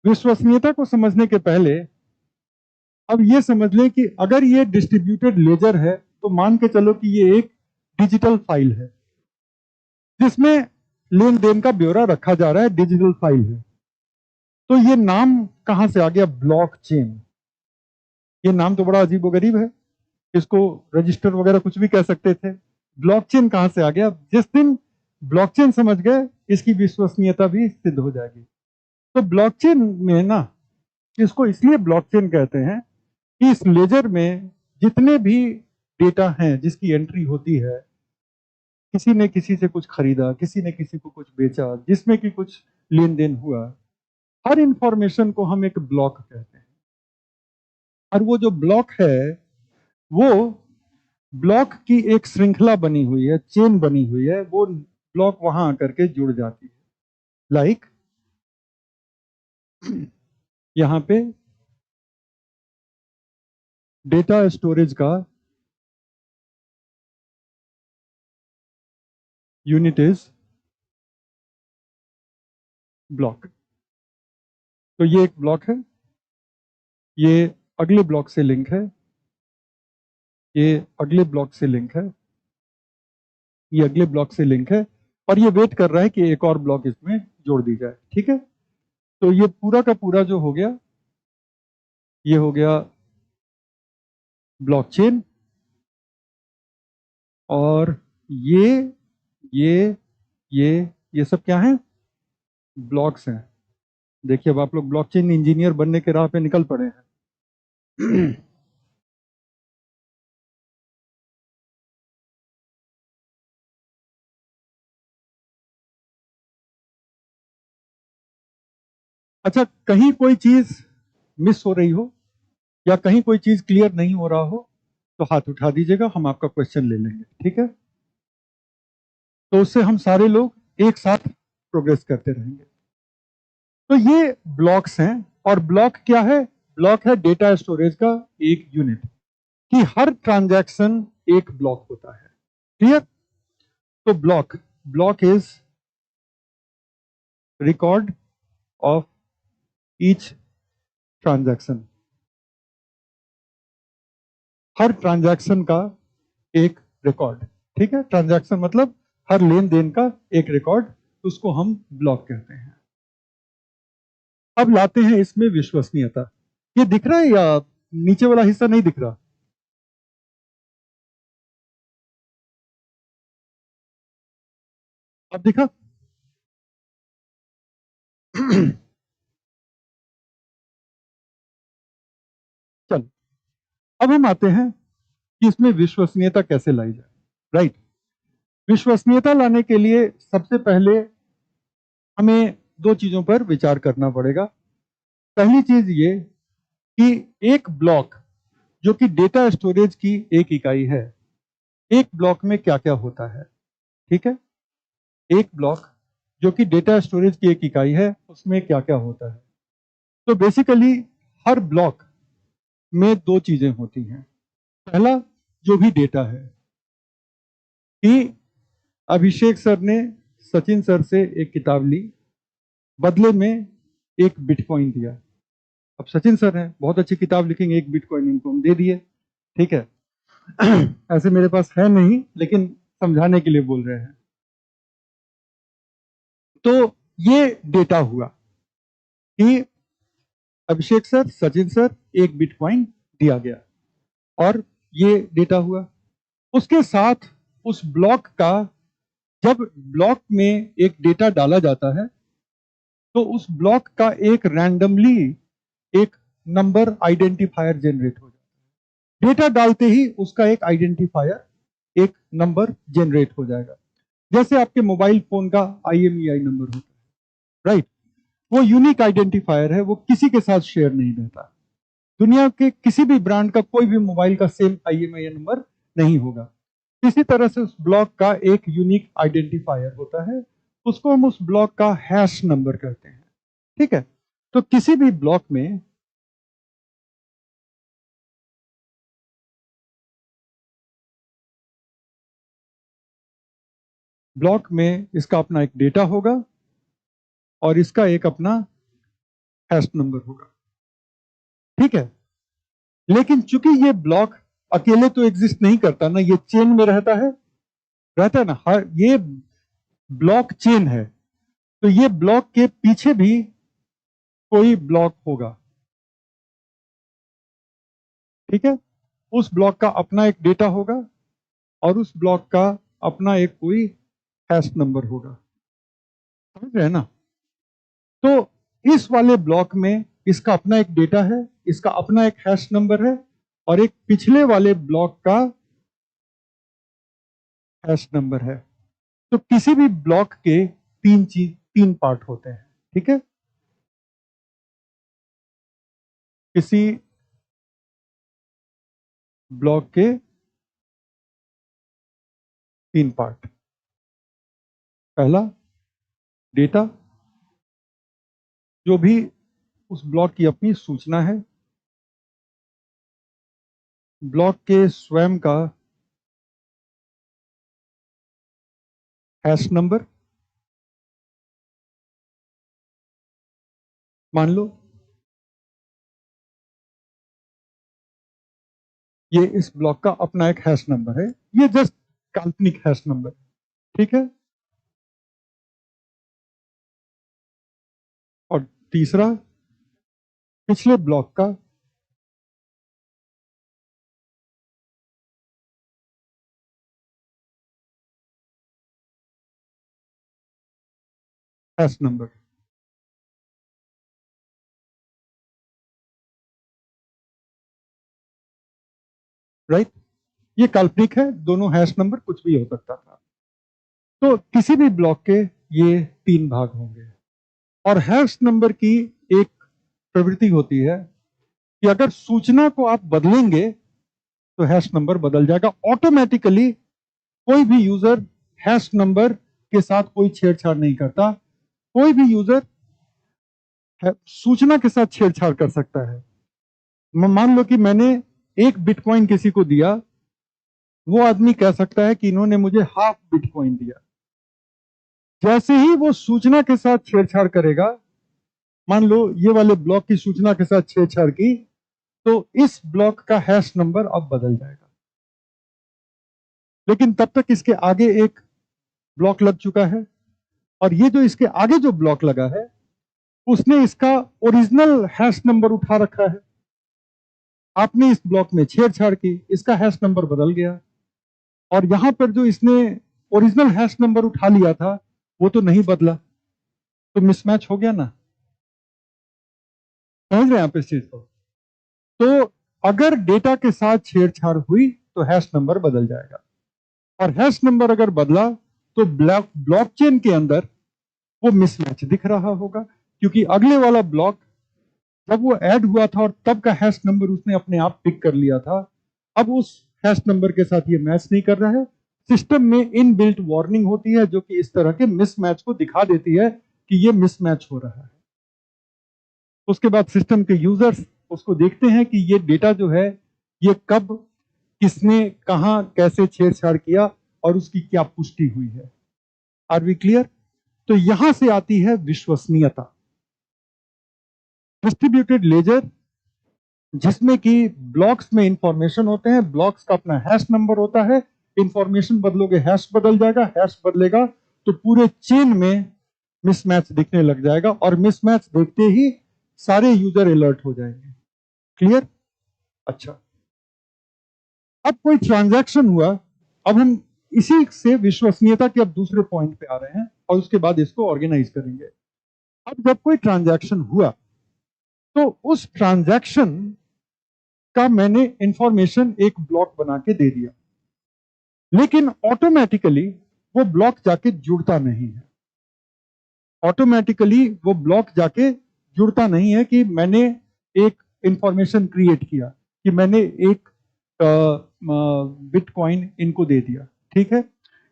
विश्वसनीयता को समझने के पहले अब ये समझ लें कि अगर ये डिस्ट्रीब्यूटेड लेजर है तो मान के चलो कि ये एक डिजिटल फाइल है जिसमें लेन देन का ब्यौरा रखा जा रहा है, डिजिटल फाइल है। तो ये नाम कहां से आ गया, ब्लॉकचेन? ये नाम तो बड़ा अजीबोगरीब है, इसको रजिस्टर वगैरह कुछ भी कह सकते थे। ब्लॉकचेन कहां से आ गया? जिस दिन ब्लॉकचेन समझ गए इसकी विश्वसनीयता भी सिद्ध हो जाएगी। तो ब्लॉकचेन में ना, इसको इसलिए ब्लॉकचेन कहते हैं कि इस लेजर में जितने भी डेटा हैं जिसकी एंट्री होती है, किसी ने किसी से कुछ खरीदा, किसी ने किसी को कुछ बेचा, जिसमें कि कुछ लेन देन हुआ, हर इंफॉर्मेशन को हम एक ब्लॉक कहते हैं। और वो जो ब्लॉक है वो ब्लॉक की एक श्रृंखला बनी हुई है, चेन बनी हुई है, वो ब्लॉक वहां आकर के जुड़ जाती है। लाइक यहां पे डेटा स्टोरेज का यूनिट इज ब्लॉक। तो ये एक ब्लॉक है, ये अगले ब्लॉक से लिंक है, ये अगले ब्लॉक से लिंक है, ये अगले ब्लॉक से लिंक है, और ये वेट कर रहा है कि एक और ब्लॉक इसमें जोड़ दी जाए। ठीक है, तो ये पूरा का पूरा जो हो गया, ये हो गया ब्लॉकचेन। और ये ये ये सब क्या है? ब्लॉक्स हैं। देखिए अब आप लोग ब्लॉकचेन इंजीनियर बनने के राह पे निकल पड़े हैं। अच्छा, कहीं कोई चीज मिस हो रही हो या कहीं कोई चीज क्लियर नहीं हो रहा हो तो हाथ उठा दीजिएगा, हम आपका क्वेश्चन ले लेंगे, ठीक है? तो उससे हम सारे लोग एक साथ प्रोग्रेस करते रहेंगे। तो ये ब्लॉक्स हैं, और ब्लॉक क्या है? ब्लॉक है डेटा स्टोरेज का एक यूनिट, कि हर ट्रांजैक्शन एक ब्लॉक होता है। क्लियर? तो block is record of each transaction. Her transaction का एक रिकॉर्ड, ठीक है? ट्रांजैक्शन मतलब हर लेन देन का एक रिकॉर्ड, उसको हम ब्लॉक कहते हैं। अब लाते हैं इसमें विश्वसनीयता। ये दिख रहा है या नीचे वाला हिस्सा नहीं दिख रहा? अब दिखा? चल, अब हम आते हैं कि इसमें विश्वसनीयता कैसे लाई जाए। राइट? विश्वसनीयता लाने के लिए सबसे पहले हमें दो चीजों पर विचार करना पड़ेगा। पहली चीज ये कि एक ब्लॉक जो कि डेटा स्टोरेज की एक इकाई है, एक ब्लॉक में क्या क्या होता है, ठीक है? एक ब्लॉक जो कि डेटा स्टोरेज की एक इकाई है, उसमें क्या क्या होता है। तो बेसिकली हर ब्लॉक में दो चीजें होती हैं। पहला, जो भी डेटा है, कि अभिषेक सर ने सचिन सर से एक किताब ली, बदले में एक बिटकॉइन दिया। अब सचिन सर हैं, बहुत अच्छी किताब लिखेंगे, एक बिटकॉइन इनको हम दे दिए, ठीक है? ऐसे मेरे पास है नहीं, लेकिन समझाने के लिए बोल रहे हैं। तो ये डेटा हुआ कि अभिषेक सर, सचिन सर, एक बिटकॉइन दिया गया, और ये डेटा हुआ। उसके साथ उस ब्लॉक का, जब ब्लॉक में एक डेटा डाला जाता है तो उस ब्लॉक का एक रैंडमली एक नंबर आइडेंटिफायर जनरेट हो जाता है। डेटा डालते ही उसका एक आइडेंटिफायर, एक नंबर जनरेट हो जाएगा। जैसे आपके मोबाइल फोन का IMEI नंबर होता है, राइट? वो यूनिक आइडेंटिफायर है, वो किसी के साथ शेयर नहीं रहता। दुनिया के किसी भी ब्रांड का कोई भी मोबाइल का सेम IMEI नंबर नहीं होगा। इसी तरह से उस ब्लॉक का एक यूनिक आइडेंटिफायर होता है, उसको हम उस ब्लॉक का हैश नंबर कहते हैं, ठीक है? तो किसी भी ब्लॉक में इसका अपना एक डेटा होगा और इसका एक अपना हैश नंबर होगा, ठीक है? लेकिन चूंकि ये ब्लॉक अकेले तो एग्जिस्ट नहीं करता ना, ये चेन में रहता है ना, हर ये ब्लॉक चेन है, तो ये ब्लॉक के पीछे भी कोई ब्लॉक होगा, ठीक है? उस ब्लॉक का अपना एक डेटा होगा और उस ब्लॉक का अपना एक कोई हैश नंबर होगा। समझ रहे हैं ना? तो इस वाले ब्लॉक में इसका अपना एक डेटा है, इसका अपना एक हैश नंबर है, और एक पिछले वाले ब्लॉक का हैश नंबर है। तो किसी भी ब्लॉक के तीन पार्ट होते हैं, ठीक है? किसी ब्लॉक के तीन पार्ट। पहला, डेटा, जो भी उस ब्लॉक की अपनी सूचना है। ब्लॉक के स्वयं का हैश नंबर। मान लो ये इस ब्लॉक का अपना एक हैश नंबर है, ये जस्ट काल्पनिक हैश नंबर, ठीक है? और तीसरा, पिछले ब्लॉक का हैश नंबर। राइट, ये काल्पनिक है, दोनों हैश नंबर कुछ भी हो सकता था। तो किसी भी ब्लॉक के ये 3 भाग होंगे। और हैश नंबर की एक प्रवृत्ति होती है कि अगर सूचना को आप बदलेंगे तो हैश नंबर बदल जाएगा ऑटोमेटिकली। कोई भी यूजर हैश नंबर के साथ कोई छेड़छाड़ नहीं करता। कोई भी यूजर सूचना के साथ छेड़छाड़ कर सकता है। मान लो कि मैंने 1 बिटकॉइन किसी को दिया, वो आदमी कह सकता है कि इन्होंने मुझे हाफ बिटकॉइन दिया। जैसे ही वो सूचना के साथ छेड़छाड़ करेगा, मान लो ये वाले ब्लॉक की सूचना के साथ छेड़छाड़ की, तो इस ब्लॉक का हैश नंबर अब बदल जाएगा। लेकिन तब तक इसके आगे एक ब्लॉक लग चुका है, और ये जो इसके आगे जो ब्लॉक लगा है उसने इसका ओरिजिनल हैश नंबर उठा रखा है। आपने इस ब्लॉक में छेड़छाड़ की, इसका हैश नंबर बदल गया, और यहां पर जो इसने ओरिजिनल हैश नंबर उठा लिया था वो तो नहीं बदला, तो मिसमैच हो गया ना। समझ रहे हैं आप इस चीज को? तो अगर डेटा के साथ छेड़छाड़ हुई तो हैश नंबर बदल जाएगा, और हैश नंबर अगर बदला तो ब्लॉकचेन के अंदर वो मिसमैच दिख रहा होगा, क्योंकि अगले वाला ब्लॉक जब वो ऐड हुआ था और तब का हैश नंबर उसने अपने आप पिक कर लिया था, अब उस हैश नंबर के साथ ये मैच नहीं कर रहा है। सिस्टम में इनबिल्ट वार्निंग होती है जो कि इस तरह के मिसमैच को दिखा देती है कि ये मिसमैच हो रहा है। उसके बाद सिस्टम के यूजर्स उसको देखते हैं कि ये डेटा जो है ये कब, किसने, कहां, कैसे छेड़छाड़ किया और उसकी क्या पुष्टि हुई है। Are we clear? तो यहां से आती है विश्वसनीयता। डिस्ट्रीब्यूटेड लेजर जिसमें कि ब्लॉक्स में इंफॉर्मेशन होते हैं, ब्लॉक्स का अपना हैश नंबर होता है, इंफॉर्मेशन बदलोगे हैश बदल जाएगा, हैश बदलेगा तो पूरे चेन में मिसमैच दिखने लग जाएगा, और मिसमैच देखते ही सारे यूजर अलर्ट हो जाएंगे। क्लियर? अच्छा, अब कोई ट्रांजैक्शन हुआ, अब हम इसी से विश्वसनीयता के अब दूसरे पॉइंट पे आ रहे हैं और उसके बाद इसको ऑर्गेनाइज करेंगे। अब जब कोई ट्रांजैक्शन हुआ तो उस ट्रांजैक्शन का मैंने इंफॉर्मेशन एक ब्लॉक बना के दे दिया, लेकिन ऑटोमेटिकली वो ब्लॉक जाके जुड़ता नहीं है। ऑटोमेटिकली वो ब्लॉक जाके जुड़ता नहीं है कि मैंने एक इंफॉर्मेशन क्रिएट किया कि मैंने एक बिटकॉइन इनको दे दिया, ठीक है,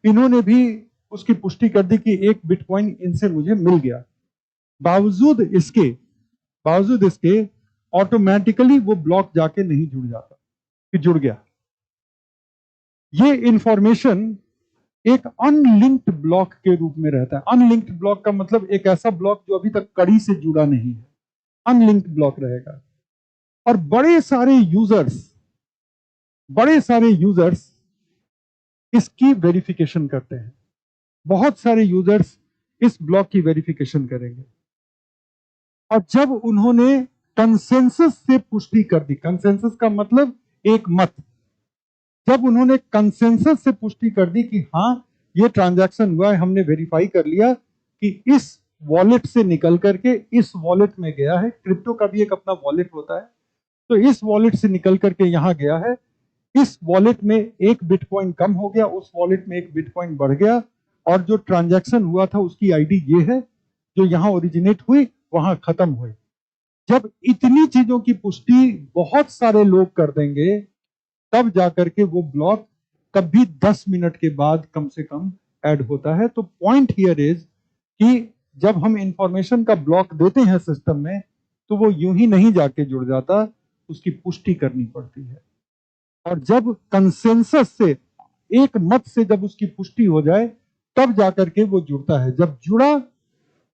इन्होंने भी उसकी पुष्टि कर दी कि एक बिटकॉइन इनसे मुझे मिल गया। बावजूद इसके ऑटोमेटिकली वो ब्लॉक जाके नहीं जुड़ जाता कि जुड़ गया। ये इंफॉर्मेशन एक अनलिंक्ड ब्लॉक के रूप में रहता है। अनलिंक्ड ब्लॉक का मतलब एक ऐसा ब्लॉक जो अभी तक कड़ी से जुड़ा नहीं है, अनलिंक्ड ब्लॉक रहेगा। और बड़े सारे यूजर्स इसकी वेरिफिकेशन करते हैं। बहुत सारे यूजर्स इस ब्लॉक की वेरिफिकेशन करेंगे, और जब उन्होंने कंसेंसस से पुष्टि कर दी, कंसेंसस का मतलब एक मत, जब उन्होंने कंसेंसस से पुष्टि कर दी कि हाँ ये ट्रांजैक्शन हुआ है, हमने वेरीफाई कर लिया कि इस वॉलेट से निकल करके इस वॉलेट में गया है, क्रिप्टो का भी एक अपना वॉलेट होता है, तो इस वॉलेट से निकल करके यहां गया है, इस वॉलेट में एक बिटकॉइन कम हो गया, उस वॉलेट में एक बिटकॉइन बढ़ गया, और जो ट्रांजैक्शन हुआ था उसकी आईडी ये है, जो यहां ओरिजिनेट हुई वहां खत्म हुई। जब इतनी चीजों की पुष्टि बहुत सारे लोग कर देंगे तब जाकर के वो ब्लॉक कभी 10 मिनट के बाद कम से कम ऐड होता है। तो पॉइंट हियर इज कि जब हम इंफॉर्मेशन का ब्लॉक देते हैं सिस्टम में तो वो यूं ही नहीं जाके जुड़ जाता, उसकी पुष्टि करनी पड़ती है। और जब कंसेंसस से, एक मत से जब उसकी पुष्टि हो जाए तब जाकर के वो जुड़ता है। जब जुड़ा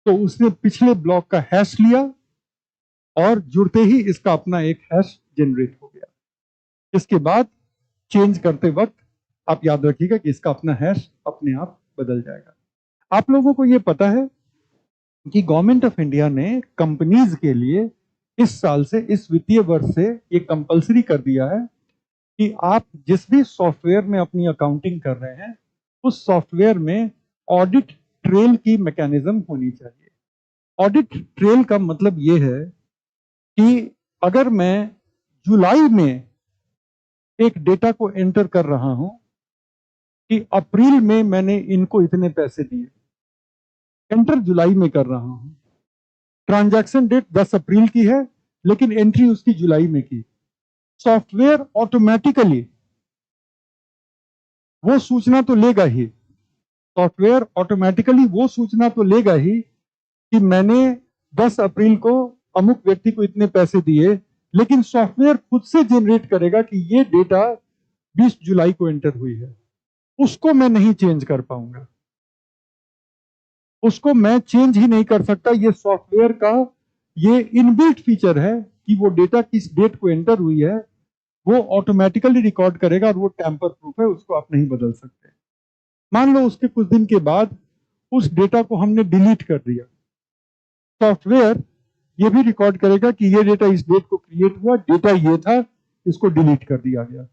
तो उसने पिछले ब्लॉक का हैश लिया और जुड़ते ही इसका अपना एक हैश जनरेट हो गया। इसके बाद चेंज करते वक्त आप याद रखिएगा कि इसका अपना हैश अपने आप बदल जाएगा। आप लोगों को यह पता है कि गवर्नमेंट ऑफ इंडिया ने कंपनीज के लिए इस साल से, इस वित्तीय वर्ष से ये कंपलसरी कर दिया है कि आप जिस भी सॉफ्टवेयर में अपनी अकाउंटिंग कर रहे हैं उस सॉफ्टवेयर में ऑडिट ट्रेल की मैकेनिज्म होनी चाहिए। ऑडिट ट्रेल का मतलब ये है कि अगर मैं जुलाई में एक डेटा को एंटर कर रहा हूं कि अप्रैल में मैंने इनको इतने पैसे दिए, एंटर जुलाई में कर रहा हूं, ट्रांजैक्शन डेट 10 अप्रैल की है लेकिन एंट्री उसकी जुलाई में की, सॉफ्टवेयर ऑटोमेटिकली वो सूचना तो लेगा ही, सॉफ्टवेयर ऑटोमेटिकली वो सूचना तो लेगा ही कि मैंने 10 अप्रैल को अमुक व्यक्ति को इतने पैसे दिए, लेकिन सॉफ्टवेयर खुद से जनरेट करेगा कि ये डेटा 20 जुलाई को एंटर हुई है। उसको मैं नहीं चेंज कर पाऊंगा, उसको मैं चेंज ही नहीं कर सकता। ये सॉफ्टवेयर का ये इनबिल्ट फीचर है कि वो डेटा किस डेट को एंटर हुई है वो ऑटोमेटिकली रिकॉर्ड करेगा, और वो टैंपर प्रूफ है, उसको आप नहीं बदल सकते। मान लो उसके कुछ दिन के बाद उस डेटा को हमने डिलीट कर दिया, सॉफ्टवेयर ये भी रिकॉर्ड करेगा कि ये डेटा इस डेट को क्रिएट हुआ, डेटा ये था, इसको डिलीट कर दिया गया।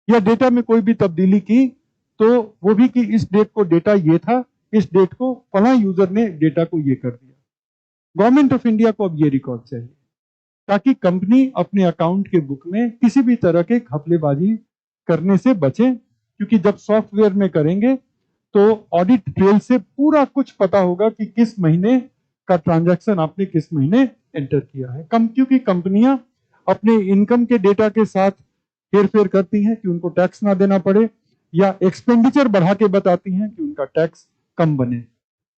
या डेटा में कोई भी तब्दीली की तो वो भी कि इस डेट को डेटा ये था, इस डेट को फला यूजर ने डेटा को ये कर दिया। गवर्नमेंट ऑफ इंडिया को अब ये रिकॉर्ड चाहिए ताकि कंपनी अपने अकाउंट के बुक में किसी भी तरह के घपलेबाजी करने से बचे, क्योंकि जब सॉफ्टवेयर में करेंगे तो ऑडिट ट्रेल से पूरा कुछ पता होगा कि किस महीने का ट्रांजैक्शन आपने किस महीने एंटर किया है। क्योंकि कंपनियां अपने इनकम के डेटा के साथ हेरफेर करती हैं कि उनको टैक्स ना देना पड़े, या एक्सपेंडिचर बढ़ा के बताती हैं कि उनका टैक्स कम बने।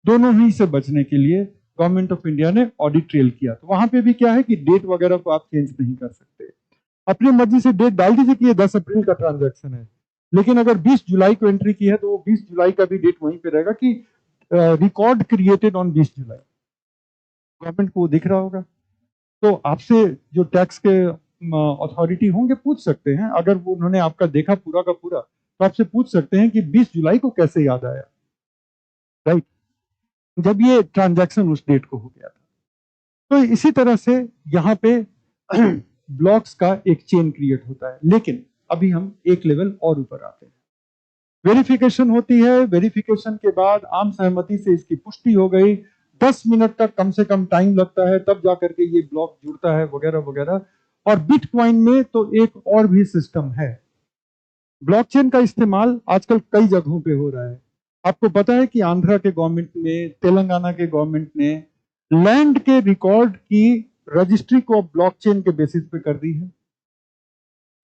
दोनों ही से बचने के लिए गवर्नमेंट ऑफ इंडिया ने ऑडिट ट्रेल किया। तो वहां पे भी क्या है कि डेट वगैरह को आप चेंज नहीं कर सकते, अपनी मर्जी से डेट डाल दीजिए कि ये 10 अप्रैल का ट्रांजैक्शन है, लेकिन अगर 20 जुलाई को एंट्री की है तो वो 20 जुलाई का भी डेट वहीं पे रहेगा कि record created on 20 July. Government को दिख रहा होगा, तो आपसे जो टैक्स के अथॉरिटी होंगे पूछ सकते हैं, अगर वो उन्होंने आपका देखा पूरा का पूरा तो आपसे पूछ सकते हैं कि 20 जुलाई को कैसे याद आया, राइट, जब ये ट्रांजैक्शन उस डेट को हो गया था। तो इसी तरह से यहाँ पे ब्लॉक्स का एक चेन क्रिएट होता है। लेकिन अभी हम एक लेवल और ऊपर आते हैं, वेरिफिकेशन होती है, वेरिफिकेशन के बाद आम सहमति से इसकी पुष्टि हो गई, 10 मिनट तक कम से कम टाइम लगता है, तब जाकर के ये ब्लॉक जुड़ता है वगैरह वगैरह। और बिटकॉइन में तो एक और भी सिस्टम है, ब्लॉकचेन का इस्तेमाल आजकल कई जगहों पे हो रहा है। आपको पता है कि आंध्रा के गवर्नमेंट ने, तेलंगाना के गवर्नमेंट ने लैंड के रिकॉर्ड की रजिस्ट्री को ब्लॉकचेन के बेसिस पे कर दी है,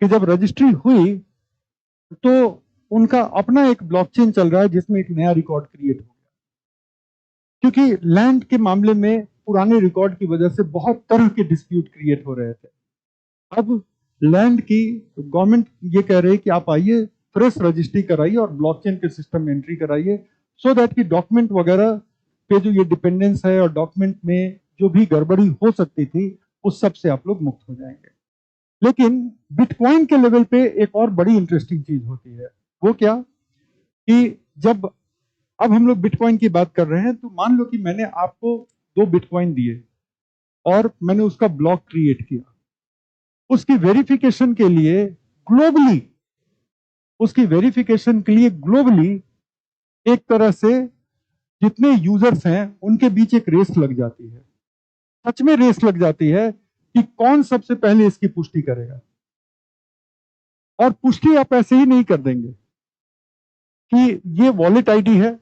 कि जब रजिस्ट्री हुई तो उनका अपना एक ब्लॉकचेन चल रहा है जिसमें एक नया रिकॉर्ड क्रिएट हो गया, क्योंकि लैंड के मामले में पुराने रिकॉर्ड की वजह से बहुत तरह के डिस्प्यूट क्रिएट हो रहे थे। अब लैंड की गवर्नमेंट ये कह रही है कि आप आइए, फ्रेश रजिस्ट्री कराइए और ब्लॉकचेन के सिस्टम में एंट्री कराइए, सो दैट कि डॉक्यूमेंट वगैरह पे जो ये डिपेंडेंस है और डॉक्यूमेंट में जो भी गड़बड़ी हो सकती थी उस सब से आप लोग मुक्त हो जाएंगे। लेकिन बिटकॉइन के लेवल पे एक और बड़ी इंटरेस्टिंग चीज होती है, वो क्या कि जब अब हम लोग बिटकॉइन की बात कर रहे हैं, तो मान लो कि मैंने आपको 2 बिटकॉइन दिए और मैंने उसका ब्लॉक क्रिएट किया, उसकी वेरिफिकेशन के लिए ग्लोबली, उसकी वेरिफिकेशन के लिए ग्लोबली एक तरह से जितने यूजर्स हैं उनके बीच एक रेस लग जाती है, सच में रेस लग जाती है कि कौन सबसे पहले इसकी पुष्टि करेगा। और पुष्टि आप ऐसे ही नहीं कर देंगे कि ये वॉलेट आईडी है,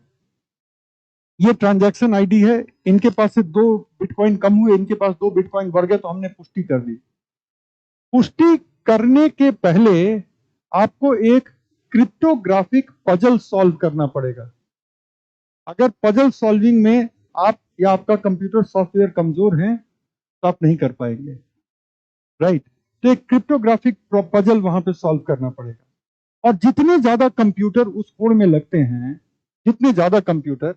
ये ट्रांजैक्शन आईडी है, इनके पास से 2 बिटकॉइन कम हुए, इनके पास 2 बिटकॉइन बढ़ गए तो हमने पुष्टि कर दी। पुष्टि करने के पहले आपको एक क्रिप्टोग्राफिक पजल सॉल्व करना पड़ेगा। अगर पजल सॉल्विंग में आप या आपका कंप्यूटर सॉफ्टवेयर कमजोर है तो आप नहीं कर पाएंगे, राइट। तो एक क्रिप्टोग्राफिक पजल वहां पे सॉल्व करना पड़ेगा, और जितने ज्यादा कंप्यूटर उस कोड में लगते हैं, जितने ज्यादा कंप्यूटर,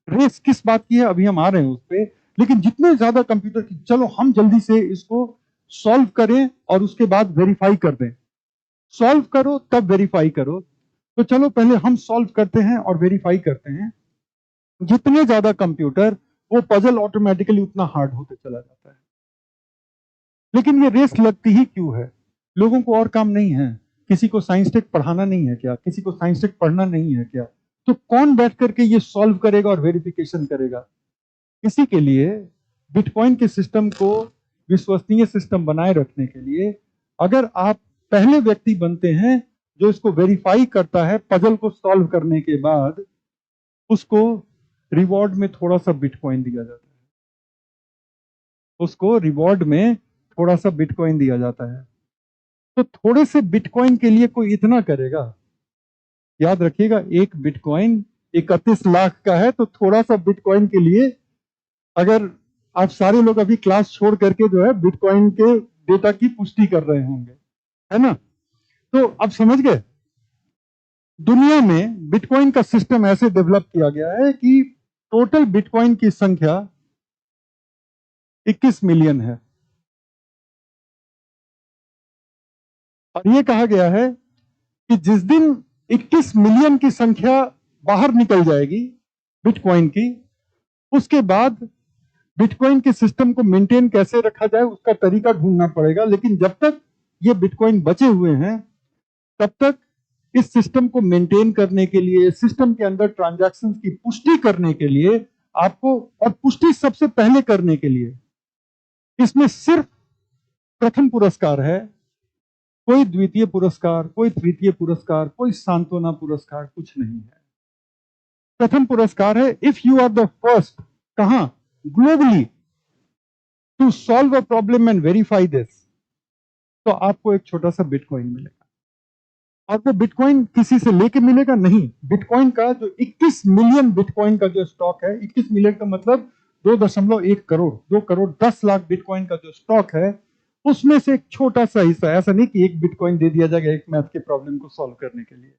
रेस किस बात की है अभी हम आ रहे हैं उस पर, लेकिन जितने ज्यादा कंप्यूटर की, चलो हम जल्दी से इसको सॉल्व करें और उसके बाद वेरीफाई कर दें। सॉल्व करो तब वेरीफाई करो, तो चलो पहले हम सॉल्व करते हैं और वेरीफाई करते हैं। जितने ज्यादा कंप्यूटर, वो पजल ऑटोमेटिकली उतना हार्ड होते चला जाता है। लेकिन ये रेस लगती ही क्यों है? लोगों को और काम नहीं है, किसी को साइंस टेक पढ़ाना नहीं है क्या, किसी को साइंस टेक पढ़ना नहीं है क्या? तो कौन बैठ करके ये सॉल्व करेगा और वेरिफिकेशन करेगा? इसी के लिए बिटकॉइन के सिस्टम को विश्वसनीय सिस्टम बनाए रखने के लिए अगर आप पहले व्यक्ति बनते हैं जो इसको वेरीफाई करता है पजल को सॉल्व करने के बाद, उसको रिवॉर्ड में थोड़ा सा बिटकॉइन दिया जाता है। उसको रिवॉर्ड में थोड़ा सा बिटकॉइन दिया जाता है। तो थोड़े से बिटकॉइन के लिए कोई इतना करेगा? याद रखिएगा, एक बिटकॉइन 31 लाख का है। तो थोड़ा सा बिटकॉइन के लिए अगर आप सारे लोग अभी क्लास छोड़ करके जो है बिटकॉइन के डेटा की पुष्टि कर रहे होंगे, है ना? तो अब समझ गए, दुनिया में बिटकॉइन का सिस्टम ऐसे डेवलप किया गया है कि टोटल बिटकॉइन की संख्या 21 मिलियन है। और यह कहा गया है कि जिस दिन 21 मिलियन की संख्या बाहर निकल जाएगी बिटकॉइन की, उसके बाद बिटकॉइन के सिस्टम को मेंटेन कैसे रखा जाए उसका तरीका ढूंढना पड़ेगा। लेकिन जब तक ये बिटकॉइन बचे हुए हैं तब तक इस सिस्टम को मेंटेन करने के लिए, सिस्टम के अंदर ट्रांजैक्शंस की पुष्टि करने के लिए आपको, और पुष्टि सबसे पहले करने के लिए इसमें सिर्फ प्रथम पुरस्कार है, कोई द्वितीय पुरस्कार, कोई तृतीय पुरस्कार, कोई सांत्वना पुरस्कार कुछ नहीं है। प्रथम पुरस्कार है if you are the first, कहां? Globally, to solve a problem and verify this, तो आपको एक छोटा सा बिटकॉइन मिलेगा। और वो बिटकॉइन किसी से लेके मिलेगा नहीं। बिटकॉइन का जो 21 मिलियन बिटकॉइन का जो स्टॉक है, 21 मिलियन का मतलब 2.1 करोड़, 2 करोड़ 10 लाख बिटकॉइन का जो स्टॉक है, उसमें से एक छोटा सा हिस्सा, ऐसा नहीं कि एक बिटकॉइन दे दिया जाएगा एक मैथ के प्रॉब्लम को सॉल्व करने के लिए,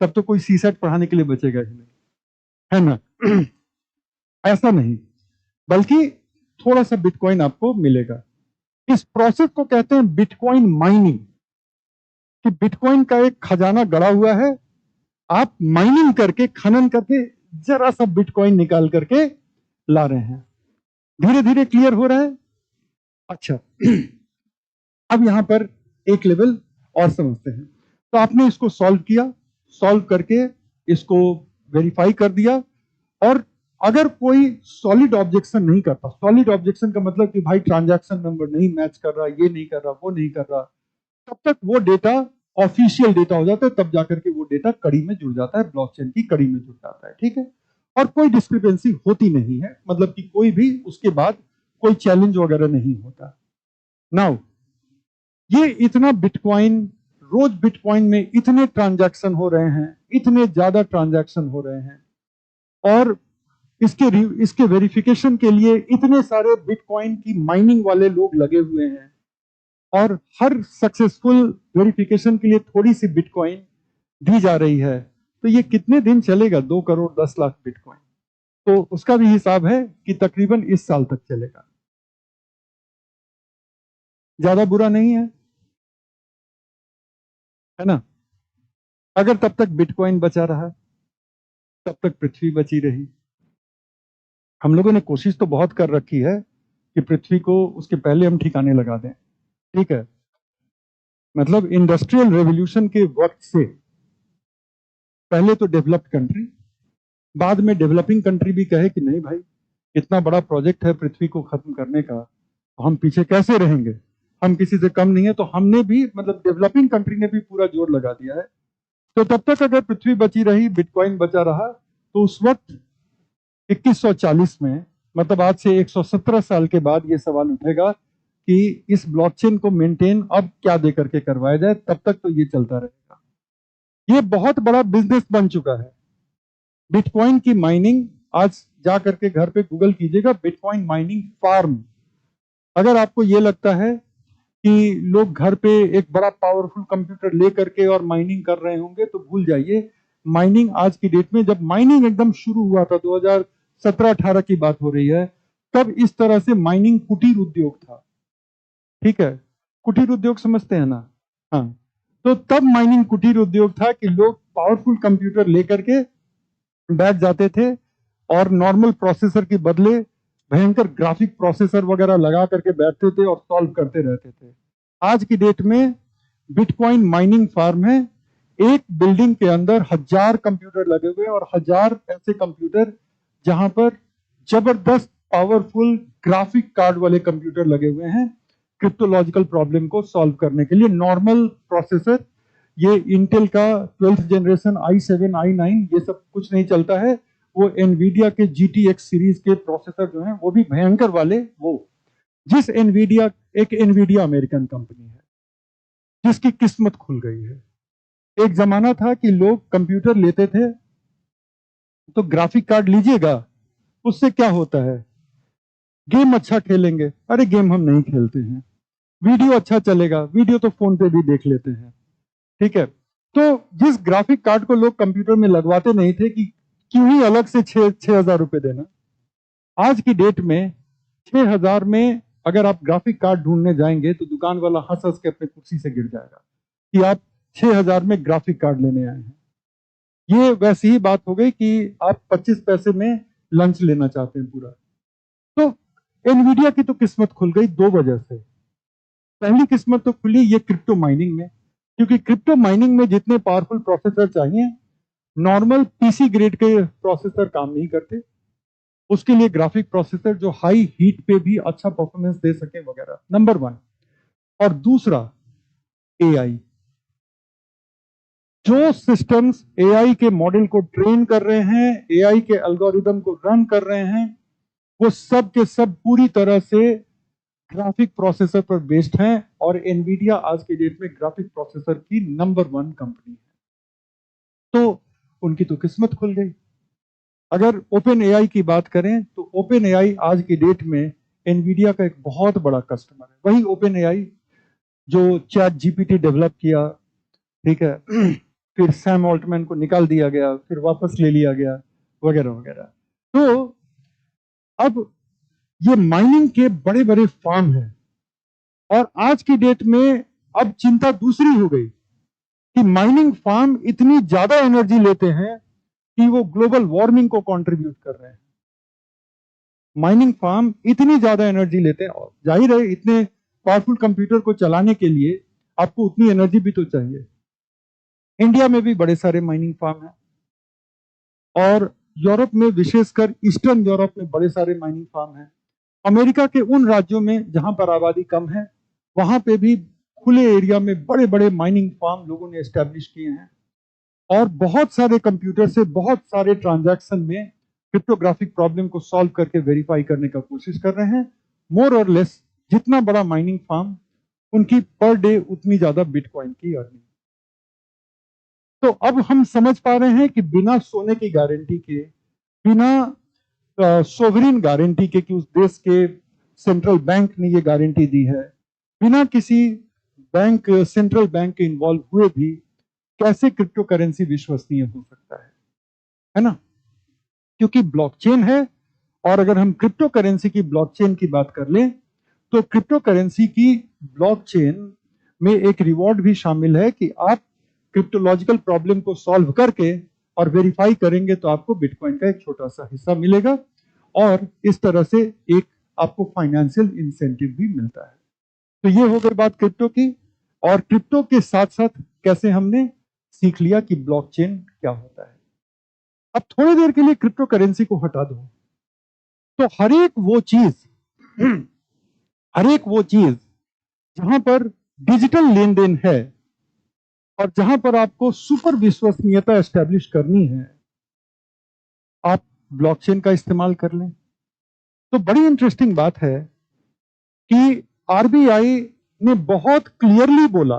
तब तो कोई सीसेट पढ़ाने के लिए बचेगा ही नहीं, है ना? ऐसा नहीं, बल्कि थोड़ा सा बिटकॉइन आपको मिलेगा। इस प्रोसेस को कहते हैं बिटकॉइन माइनिंग, कि बिटकॉइन का एक खजाना गड़ा हुआ है, आप माइनिंग करके, खनन करके जरा सा बिटकॉइन निकाल करके ला रहे हैं। धीरे धीरे क्लियर हो रहा है? अच्छा, अब यहां पर एक लेवल और समझते हैं। तो आपने इसको सॉल्व किया, सॉल्व करके इसको वेरीफाई कर दिया, और अगर कोई सॉलिड ऑब्जेक्शन नहीं करता, सॉलिड ऑब्जेक्शन का मतलब कि भाई ट्रांजैक्शन नंबर नहीं मैच कर रहा, ये नहीं कर रहा, वो नहीं कर रहा, तब तक वो डेटा ऑफिशियल डेटा हो जाता है, तब जाकर के वो डेटा कड़ी में जुड़ जाता है, ब्लॉकचेन की कड़ी में जुड़ जाता है, ठीक है? और कोई डिस्क्रिपेंसी होती नहीं है, मतलब कि कोई भी उसके बाद कोई चैलेंज वगैरह नहीं होता। नाउ ये इतना बिटकॉइन, रोज बिटकॉइन में इतने ट्रांजैक्शन हो रहे हैं, इतने ज्यादा ट्रांजैक्शन हो रहे हैं, और इसके वेरिफिकेशन के लिए इतने सारे बिटकॉइन की माइनिंग वाले लोग लगे हुए हैं, और हर सक्सेसफुल वेरिफिकेशन के लिए थोड़ी सी बिटकॉइन दी जा रही है। तो ये कितने दिन चलेगा? 2 करोड़ 10 लाख बिटकॉइन। तो उसका भी हिसाब है कि तकरीबन इस साल तक चलेगा। ज्यादा बुरा नहीं है ना? अगर तब तक बिटकॉइन बचा रहा, तब तक पृथ्वी बची रही। हम लोगों ने कोशिश तो बहुत कर रखी है कि पृथ्वी को उसके पहले हम ठिकाने लगा दें, ठीक है? मतलब इंडस्ट्रियल रेवोल्यूशन के वक्त से पहले तो डेवलप्ड कंट्री, बाद में डेवलपिंग कंट्री भी कहे कि नहीं भाई, इतना बड़ा प्रोजेक्ट है पृथ्वी को खत्म करने का, तो हम पीछे कैसे रहेंगे, हम किसी से कम नहीं है। तो हमने भी, मतलब डेवलपिंग कंट्री ने भी पूरा जोर लगा दिया है। तो तब तक अगर पृथ्वी बची रही, बिटकॉइन बचा रहा, तो उस वक्त 2140 में, मतलब आज से 117 साल के बाद ये सवाल उठेगा कि इस ब्लॉकचेन को मेंटेन अब क्या दे करके करवाया जाए। तब तक तो ये चलता रहेगा। ये बहुत बड़ा बिजनेस बन चुका है बिटकॉइन की माइनिंग। आज जा करके घर पे गूगल कीजिएगा बिटकॉइन माइनिंग फार्म। अगर आपको ये लगता है कि लोग घर पे एक बड़ा पावरफुल कंप्यूटर ले करके और माइनिंग कर रहे होंगे, तो भूल जाइए। माइनिंग आज की डेट में, जब माइनिंग एकदम शुरू हुआ था, 2017-18 की बात हो रही है, तब इस तरह से माइनिंग कुटीर उद्योग था, ठीक है? कुटीर उद्योग समझते हैं ना? हाँ, तो तब माइनिंग कुटीर उद्योग था कि लोग पावरफुल कंप्यूटर लेकर के बैठ जाते थे और नॉर्मल प्रोसेसर के बदले भयंकर ग्राफिक प्रोसेसर वगैरह लगा करके बैठते थे और सॉल्व करते रहते थे। आज की डेट में बिटकॉइन माइनिंग फार्म है, एक बिल्डिंग के अंदर 1000 कंप्यूटर लगे हुए और 1000 ऐसे कंप्यूटर जहां पर जबरदस्त पावरफुल ग्राफिक कार्ड वाले कंप्यूटर लगे हुए हैं क्रिप्टोलॉजिकल प्रॉब्लम को सॉल्व करने के लिए। नॉर्मल प्रोसेसर, ये इंटेल का 12th जनरेशन i7 i9 ये सब कुछ नहीं चलता है। वो एनवीडिया के GTX सीरीज के प्रोसेसर जो हैं वो भी भयंकर वाले, वो जिस एनवीडिया, एक एनवीडिया अमेरिकन कंपनी है जिसकी किस्मत खुल गई है। एक जमाना था कि लोग कंप्यूटर लेते थे तो ग्राफिक कार्ड लीजिएगा, उससे क्या होता है, गेम अच्छा खेलेंगे। अरे गेम हम नहीं खेलते हैं। वीडियो अच्छा चलेगा, वीडियो तो फोन पे भी देख लेते हैं, ठीक है। तो जिस ग्राफिक कार्ड को लोग कंप्यूटर में लगवाते नहीं थे कि क्यों ही अलग से 6,000 रुपए देना, आज की डेट में 6,000 में अगर आप ग्राफिक कार्ड ढूंढने जाएंगे तो दुकान वाला हंस हंस के अपने कुर्सी से गिर जाएगा कि आप 6,000 में ग्राफिक कार्ड लेने आए हैं। ये वैसी ही बात हो गई कि आप 25 पैसे में लंच लेना चाहते हैं पूरा। तो एनवीडिया की तो किस्मत खुल गई दो वजह से। पहली किस्मत तो खुली ये क्रिप्टो माइनिंग में, क्योंकि क्रिप्टो माइनिंग में जितने पावरफुल प्रोसेसर चाहिए नॉर्मल पीसी ग्रेड के प्रोसेसर काम नहीं करते। उसके लिए ग्राफिक प्रोसेसर जो हाई हीट पे भी अच्छा परफॉर्मेंस दे सके वगैरह, नंबर 1। और दूसरा एआई, जो सिस्टम्स एआई के मॉडल को ट्रेन कर रहे हैं, एआई के एल्गोरिदम को रन कर रहे हैं, वो सब के सब पूरी तरह से ग्राफिक प्रोसेसर पर बेस्ड हैं। और एनवीडिया आज के डेट में ग्राफिक प्रोसेसर की नंबर 1 कंपनी है। तो उनकी तो किस्मत खुल गई। अगर ओपन एआई की बात करें तो ओपन एआई आज की डेट में एनवीडिया का एक बहुत बड़ा कस्टमर है। वही ओपन एआई जो चैट जीपीटी डेवलप किया, ठीक है, फिर सैम ऑल्टमैन को निकाल दिया गया, फिर वापस ले लिया गया, वगैरह वगैरह। तो अब ये माइनिंग के बड़े बड़े फार्म हैं और आज की डेट में अब चिंता दूसरी हो गई कि माइनिंग फार्म इतनी ज्यादा एनर्जी लेते हैं कि वो ग्लोबल वार्मिंग को कंट्रीब्यूट कर रहे हैं। माइनिंग फार्म इतनी ज्यादा एनर्जी लेते हैं और जाहिर है इतने पावरफुल कंप्यूटर को चलाने के लिए आपको उतनी एनर्जी भी तो चाहिए। इंडिया में भी बड़े सारे माइनिंग फार्म हैं और यूरोप में, विशेषकर ईस्टर्न यूरोप में बड़े सारे माइनिंग फार्म हैं। अमेरिका के उन राज्यों में जहां पर आबादी कम है वहां पे भी खुले एरिया में बड़े बड़े माइनिंग फार्म लोगों ने एस्टेब्लिश किए हैं और बहुत सारे कंप्यूटर से बहुत सारे ट्रांजैक्शन में क्रिप्टोग्राफिक प्रॉब्लम को सॉल्व करके वेरीफाई करने का कोशिश कर रहे हैं। मोर और लेस जितना बड़ा माइनिंग फार्म, उनकी पर डे उतनी ज्यादा बिटकॉइन की अर्निंग। तो अब हम समझ पा रहे हैं कि बिना सोने की गारंटी के, बिना सोवरिन गारंटी के कि उस देश के सेंट्रल बैंक ने ये गारंटी दी है, बिना किसी बैंक, सेंट्रल बैंक के इन्वॉल्व हुए भी कैसे क्रिप्टो करेंसी विश्वसनीय हो सकता है ना। क्योंकि ब्लॉकचेन है और अगर हम क्रिप्टो करेंसी की ब्लॉकचेन की बात कर लें तो क्रिप्टो करेंसी की ब्लॉकचेन में एक रिवॉर्ड भी शामिल है कि आप क्रिप्टोलॉजिकल प्रॉब्लम को सॉल्व करके और वेरीफाई करेंगे तो आपको बिटकॉइन का एक छोटा सा हिस्सा मिलेगा और इस तरह से एक आपको फाइनेंशियल इंसेंटिव भी मिलता है। तो ये हो गई बात क्रिप्टो की। और क्रिप्टो के साथ साथ कैसे हमने सीख लिया कि ब्लॉकचेन क्या होता है। अब थोड़ी देर के लिए क्रिप्टो करेंसी को हटा दो तो हर एक वो चीज जहां पर डिजिटल लेन देन है और जहां पर आपको सुपर विश्वसनीयता एस्टेब्लिश करनी है, आप ब्लॉकचेन का इस्तेमाल कर लें। तो बड़ी इंटरेस्टिंग बात है कि आरबीआई ने बहुत क्लियरली बोला,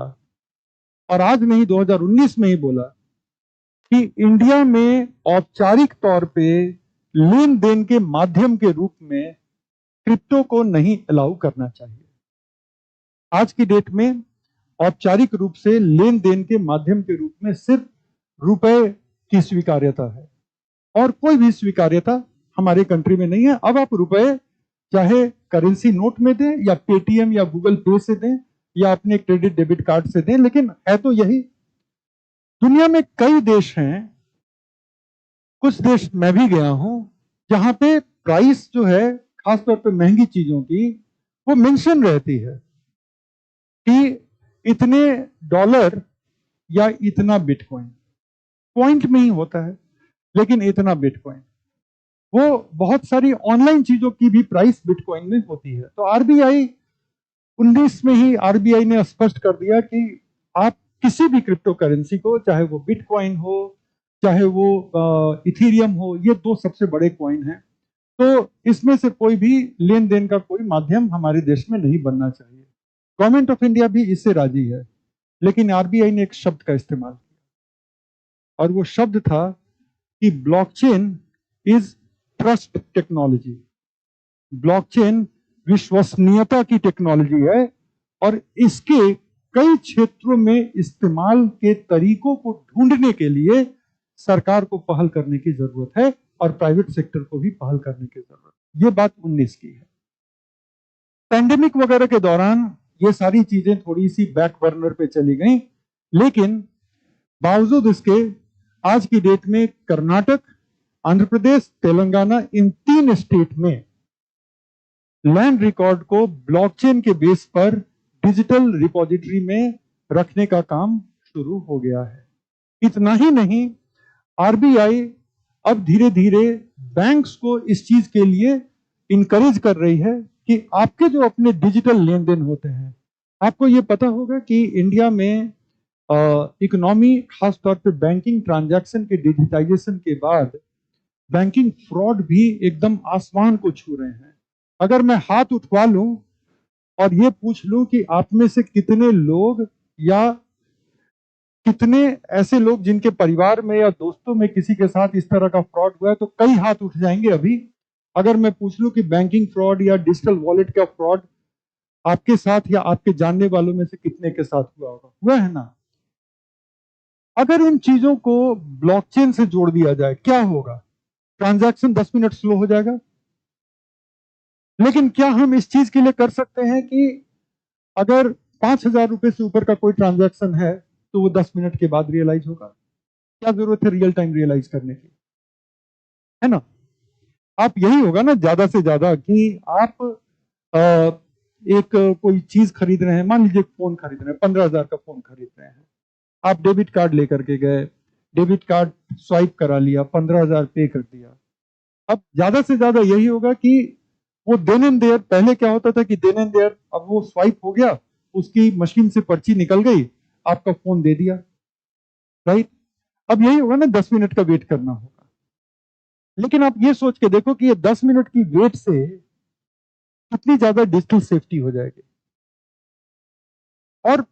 और आज नहीं 2019 में ही बोला, कि इंडिया में औपचारिक तौर पे लेन देन के माध्यम के रूप में क्रिप्टो को नहीं अलाउ करना चाहिए। आज की डेट में औपचारिक रूप से लेन देन के माध्यम के रूप में सिर्फ रुपए की स्वीकार्यता है और कोई भी स्वीकार्यता हमारे कंट्री में नहीं है। अब आप रुपए चाहे करेंसी नोट में दें या पेटीएम या गूगल पे से दें या अपने क्रेडिट डेबिट कार्ड से दें, लेकिन है तो यही। दुनिया में कई देश हैं, कुछ देश मैं भी गया हूं, जहां पे प्राइस जो है खासतौर पे महंगी चीजों की वो मेंशन रहती है कि इतने डॉलर या इतना बिटकॉइन, पॉइंट में ही होता है, लेकिन इतना बिटकॉइन। वो बहुत सारी ऑनलाइन चीजों की भी प्राइस बिटकॉइन में होती है। तो आरबीआई 19 में ही आरबीआई ने स्पष्ट कर दिया कि आप किसी भी क्रिप्टो करेंसी को, चाहे वो बिटकॉइन हो, चाहे वो इथीरियम हो, ये दो सबसे बड़े कॉइन हैं, तो इसमें से कोई भी लेन देन का कोई माध्यम हमारे देश में नहीं बनना चाहिए। गवर्नमेंट ऑफ इंडिया भी इससे राजी है, लेकिन आरबीआई ने एक शब्द का इस्तेमाल किया और वो शब्द था कि blockchain is trust technology. Blockchain विश्वसनीयता की टेक्नोलॉजी है और इसके कई क्षेत्रों में इस्तेमाल के तरीकों को ढूंढने के लिए सरकार को पहल करने की जरूरत है और प्राइवेट सेक्टर को भी पहल करने की जरूरत है। ये बात 19 की है। पैंडेमिक वगैरह के दौरान ये सारी चीजें थोड़ी सी बैक बर्नर पे चली गई, लेकिन बावजूद इसके आज की डेट में कर्नाटक, आंध्र प्रदेश, तेलंगाना, इन 3 स्टेट में लैंड रिकॉर्ड को ब्लॉकचेन के बेस पर डिजिटल रिपोजिटरी में रखने का काम शुरू हो गया है। इतना ही नहीं, आरबीआई अब धीरे धीरे बैंक्स को इस चीज के लिए इनकरेज कर रही है कि आपके जो अपने डिजिटल लेन देन होते हैं, आपको ये पता होगा कि इंडिया में इकोनॉमी, खासतौर पे बैंकिंग ट्रांजैक्शन के डिजिटाइजेशन के बाद बैंकिंग फ्रॉड भी एकदम आसमान को छू रहे हैं। अगर मैं हाथ उठवा लूं और ये पूछ लूं कि आप में से कितने लोग या कितने ऐसे लोग जिनके परिवार में या दोस्तों में किसी के साथ इस तरह का फ्रॉड हुआ है, तो कई हाथ उठ जाएंगे अभी। अगर मैं पूछ लूं कि बैंकिंग फ्रॉड या डिजिटल वॉलेट का फ्रॉड आपके साथ या आपके जानने वालों में से कितने के साथ हुआ होगा? हुआ है ना? अगर इन चीजों को ब्लॉकचेन से जोड़ दिया जाए, क्या होगा? ट्रांजैक्शन 10 मिनट स्लो हो जाएगा। लेकिन क्या हम इस चीज के लिए कर सकते हैं कि अगर 5,000 रुपए से ऊपर का कोई ट्रांजैक्शन है तो वो 10 मिनट के बाद रियलाइज होगा? क्या जरूरत है रियल टाइम रियलाइज करने की? है ना? आप यही होगा ना ज्यादा से ज्यादा कि आप एक कोई चीज खरीद रहे हैं, मान लीजिए फोन खरीद रहे हैं, 15,000 का फोन खरीद रहे हैं, आप डेबिट कार्ड लेकर के गए, डेबिट कार्ड स्वाइप करा लिया, 15,000 पे कर दिया। अब ज्यादा से ज्यादा यही होगा कि वो देन एंड देयर, पहले क्या होता था कि देन एंड देयर, अब वो स्वाइप हो गया, उसकी मशीन से पर्ची निकल गई, आपका फोन दे दिया, राइट? अब यही होगा ना, 10 मिनट का वेट करना होगा। लेकिन आप ये सोच के देखो कि ये 10 मिनट की वेट से कितनी ज्यादा डिजिटल सेफ्टी हो जाएगी। और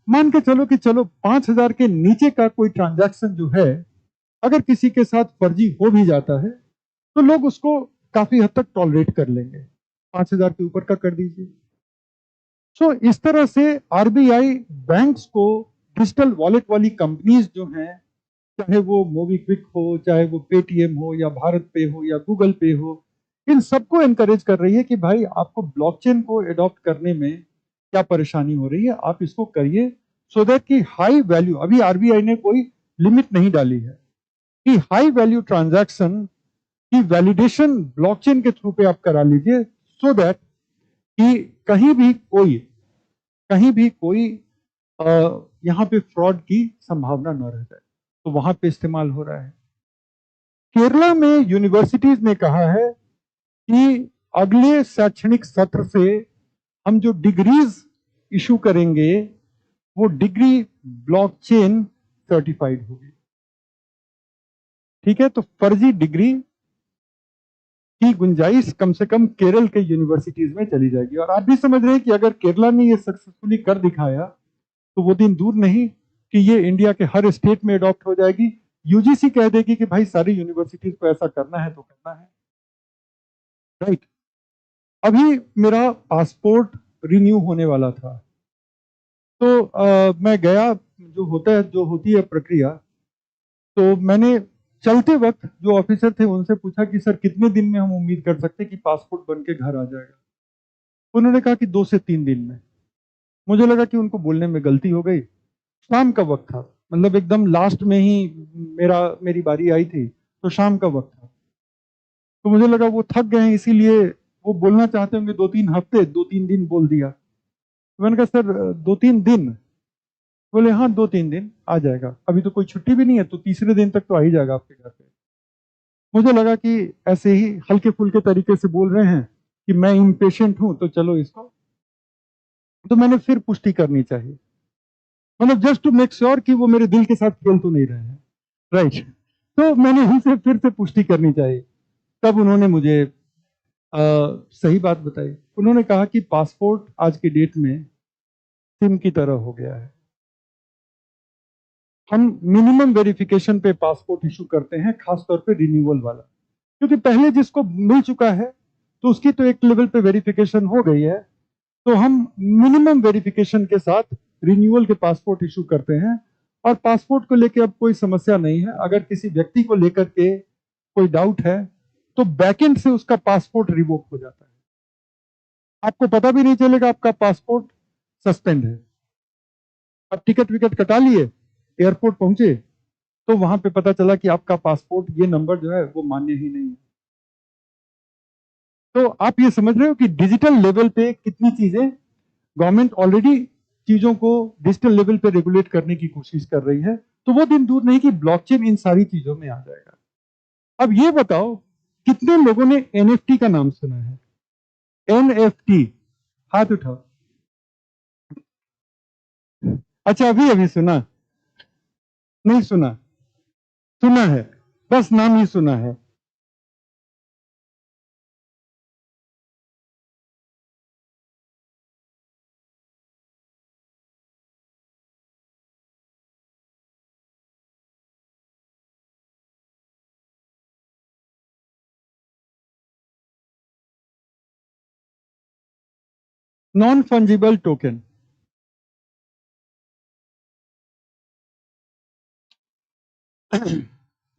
मान के चलो कि चलो 5,000 के नीचे का कोई ट्रांजैक्शन जो है, अगर किसी के साथ फर्जी हो भी जाता है तो लोग उसको काफी हद तक टॉलरेट कर लेंगे। 5,000 के ऊपर का कर दीजिए। सो इस तरह से आरबीआई बैंक्स को डिजिटल वॉलेट वाली कंपनीज जो हैं, चाहे वो मोबीक्विक हो, चाहे वो पेटीएम हो, या भारत पे हो, या गूगल पे हो, इन सबको एनकरेज कर रही है कि भाई आपको ब्लॉकचेन को एडॉप्ट करने में क्या परेशानी हो रही है, आप इसको करिए, सो दैट कि हाई वैल्यू, अभी आरबीआई ने कोई लिमिट नहीं डाली है कि हाई वैल्यू ट्रांजैक्शन की वैलिडेशन ब्लॉकचेन के थ्रू पे आप करा लीजिए, सो दैट कि कहीं भी कोई यहाँ पे फ्रॉड की संभावना न रह जाए। तो वहां पे इस्तेमाल हो रहा है। केरला में यूनिवर्सिटीज ने कहा है कि अगले शैक्षणिक सत्र से हम जो डिग्रीज इशू करेंगे वो डिग्री ब्लॉकचेन सर्टिफाइड होगी। ठीक है, तो फर्जी डिग्री की गुंजाइश कम से कम केरल के यूनिवर्सिटीज में चली जाएगी। और आप भी समझ रहे हैं कि अगर केरला ने ये सक्सेसफुली कर दिखाया तो वो दिन दूर नहीं कि ये इंडिया के हर स्टेट में अडॉप्ट हो जाएगी। यूजीसी कह देगी कि भाई सारी यूनिवर्सिटीज को ऐसा करना है तो करना है, राइट? अभी मेरा पासपोर्ट रिन्यू होने वाला था, तो मैं गया, जो होती है प्रक्रिया, तो मैंने चलते वक्त जो ऑफिसर थे उनसे पूछा कि सर कितने दिन में हम उम्मीद कर सकते हैं कि पासपोर्ट बन के घर आ जाएगा? उन्होंने कहा कि 2 से 3 दिन में। मुझे लगा कि उनको बोलने में गलती हो गई। शाम का वक्त था, मतलब एकदम लास्ट में ही मेरी बारी आई थी, तो शाम का वक्त था। तो मुझे लगा वो थक गए हैं, इसीलिए वो बोलना चाहते होंगे 2-3 हफ्ते, 2-3 दिन बोल दिया। तो मैंने कहा सर 2-3 दिन? बोले हाँ 2-3 दिन आ जाएगा, अभी तो कोई छुट्टी भी नहीं है, तो तीसरे दिन तक तो आ ही जाएगा आपके घर पे। मुझे लगा कि ऐसे ही हल्के फुल्के तरीके से बोल रहे हैं कि मैं इम्पेशेंट हूं, तो चलो इसको, तो मैंने फिर पुष्टि करनी चाहिए, मतलब जस्ट टू मेक श्योर कि वो मेरे दिल के साथ खेल तो नहीं रहे हैं, राइट। तो मैंने उनसे फिर से पुष्टि करनी चाहिए। तब उन्होंने मुझे सही बात बताई। उन्होंने कहा कि पासपोर्ट आज की डेट में सिम की तरह हो गया है। हम मिनिमम वेरिफिकेशन पे पासपोर्ट इशू करते हैं, खासतौर पे रिन्यूअल वाला, क्योंकि पहले जिसको मिल चुका है तो उसकी तो एक लेवल पे वेरिफिकेशन हो गई है, तो हम मिनिमम वेरिफिकेशन के साथ रिन्यूअल के पासपोर्ट इशू करते हैं। और पासपोर्ट को लेकर अब कोई समस्या नहीं है। अगर किसी व्यक्ति को लेकर के कोई डाउट है तो बैकएंड से उसका पासपोर्ट रिवोक हो जाता है, आपको पता भी नहीं चलेगा आपका पासपोर्ट सस्पेंड है। अब टिकट विकट कटा लिए, एयरपोर्ट पहुंचे, तो वहां पे पता चला कि आपका पासपोर्ट ये नंबर जो है वो मान्य ही नहीं है। तो आप ये समझ रहे हो कि डिजिटल लेवल पे कितनी चीजें गवर्नमेंट ऑलरेडी चीजों को डिजिटल लेवल पे रेगुलेट करने की कोशिश कर रही है। तो वो दिन दूर नहीं कि ब्लॉकचेन इन सारी चीजों में आ जाएगा। अब ये बताओ, कितने लोगों ने एनएफटी का नाम सुना है? एनएफटी, हाथ उठाओ। अच्छा, अभी अभी सुना? नहीं सुना? सुना है, बस नाम ही सुना है। नॉन फंजिबल टोकन,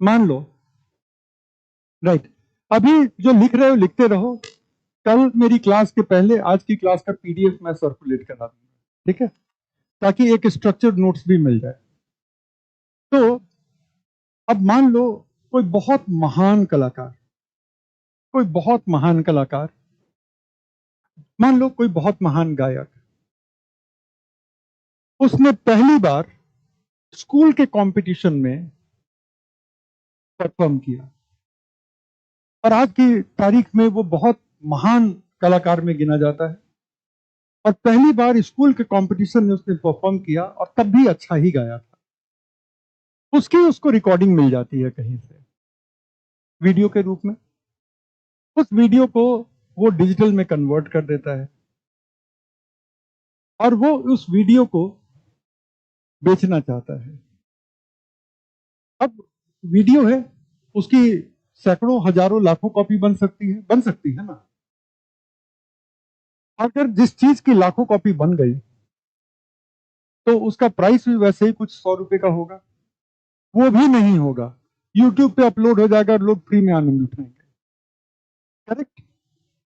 मान लो, राइट, अभी जो लिख रहे हो लिखते रहो, कल मेरी क्लास के पहले आज की क्लास का पीडीएफ मैं सर्कुलेट करा दूंगा, ठीक है, ताकि एक स्ट्रक्चर्ड नोट्स भी मिल जाए। तो अब मान लो कोई बहुत महान कलाकार, कोई बहुत महान कलाकार, मान लो कोई बहुत महान गायक, उसने पहली बार स्कूल के कंपटीशन में परफॉर्म किया, और आज की तारीख में वो बहुत महान कलाकार में गिना जाता है, और पहली बार स्कूल के कंपटीशन में उसने परफॉर्म किया और तब भी अच्छा ही गाया था। उसकी उसको रिकॉर्डिंग मिल जाती है कहीं से वीडियो के रूप में। उस वीडियो को वो डिजिटल में कन्वर्ट कर देता है, और वो उस वीडियो को बेचना चाहता है। अब वीडियो है, उसकी सैकड़ों हजारों लाखों कॉपी बन सकती है ना। अगर जिस चीज की लाखों कॉपी बन गई तो उसका प्राइस भी वैसे ही कुछ 100 रुपए का होगा, वो भी नहीं होगा, यूट्यूब पे अपलोड हो जाएगा, लोग फ्री में आनंद उठाएंगे। करेक्ट?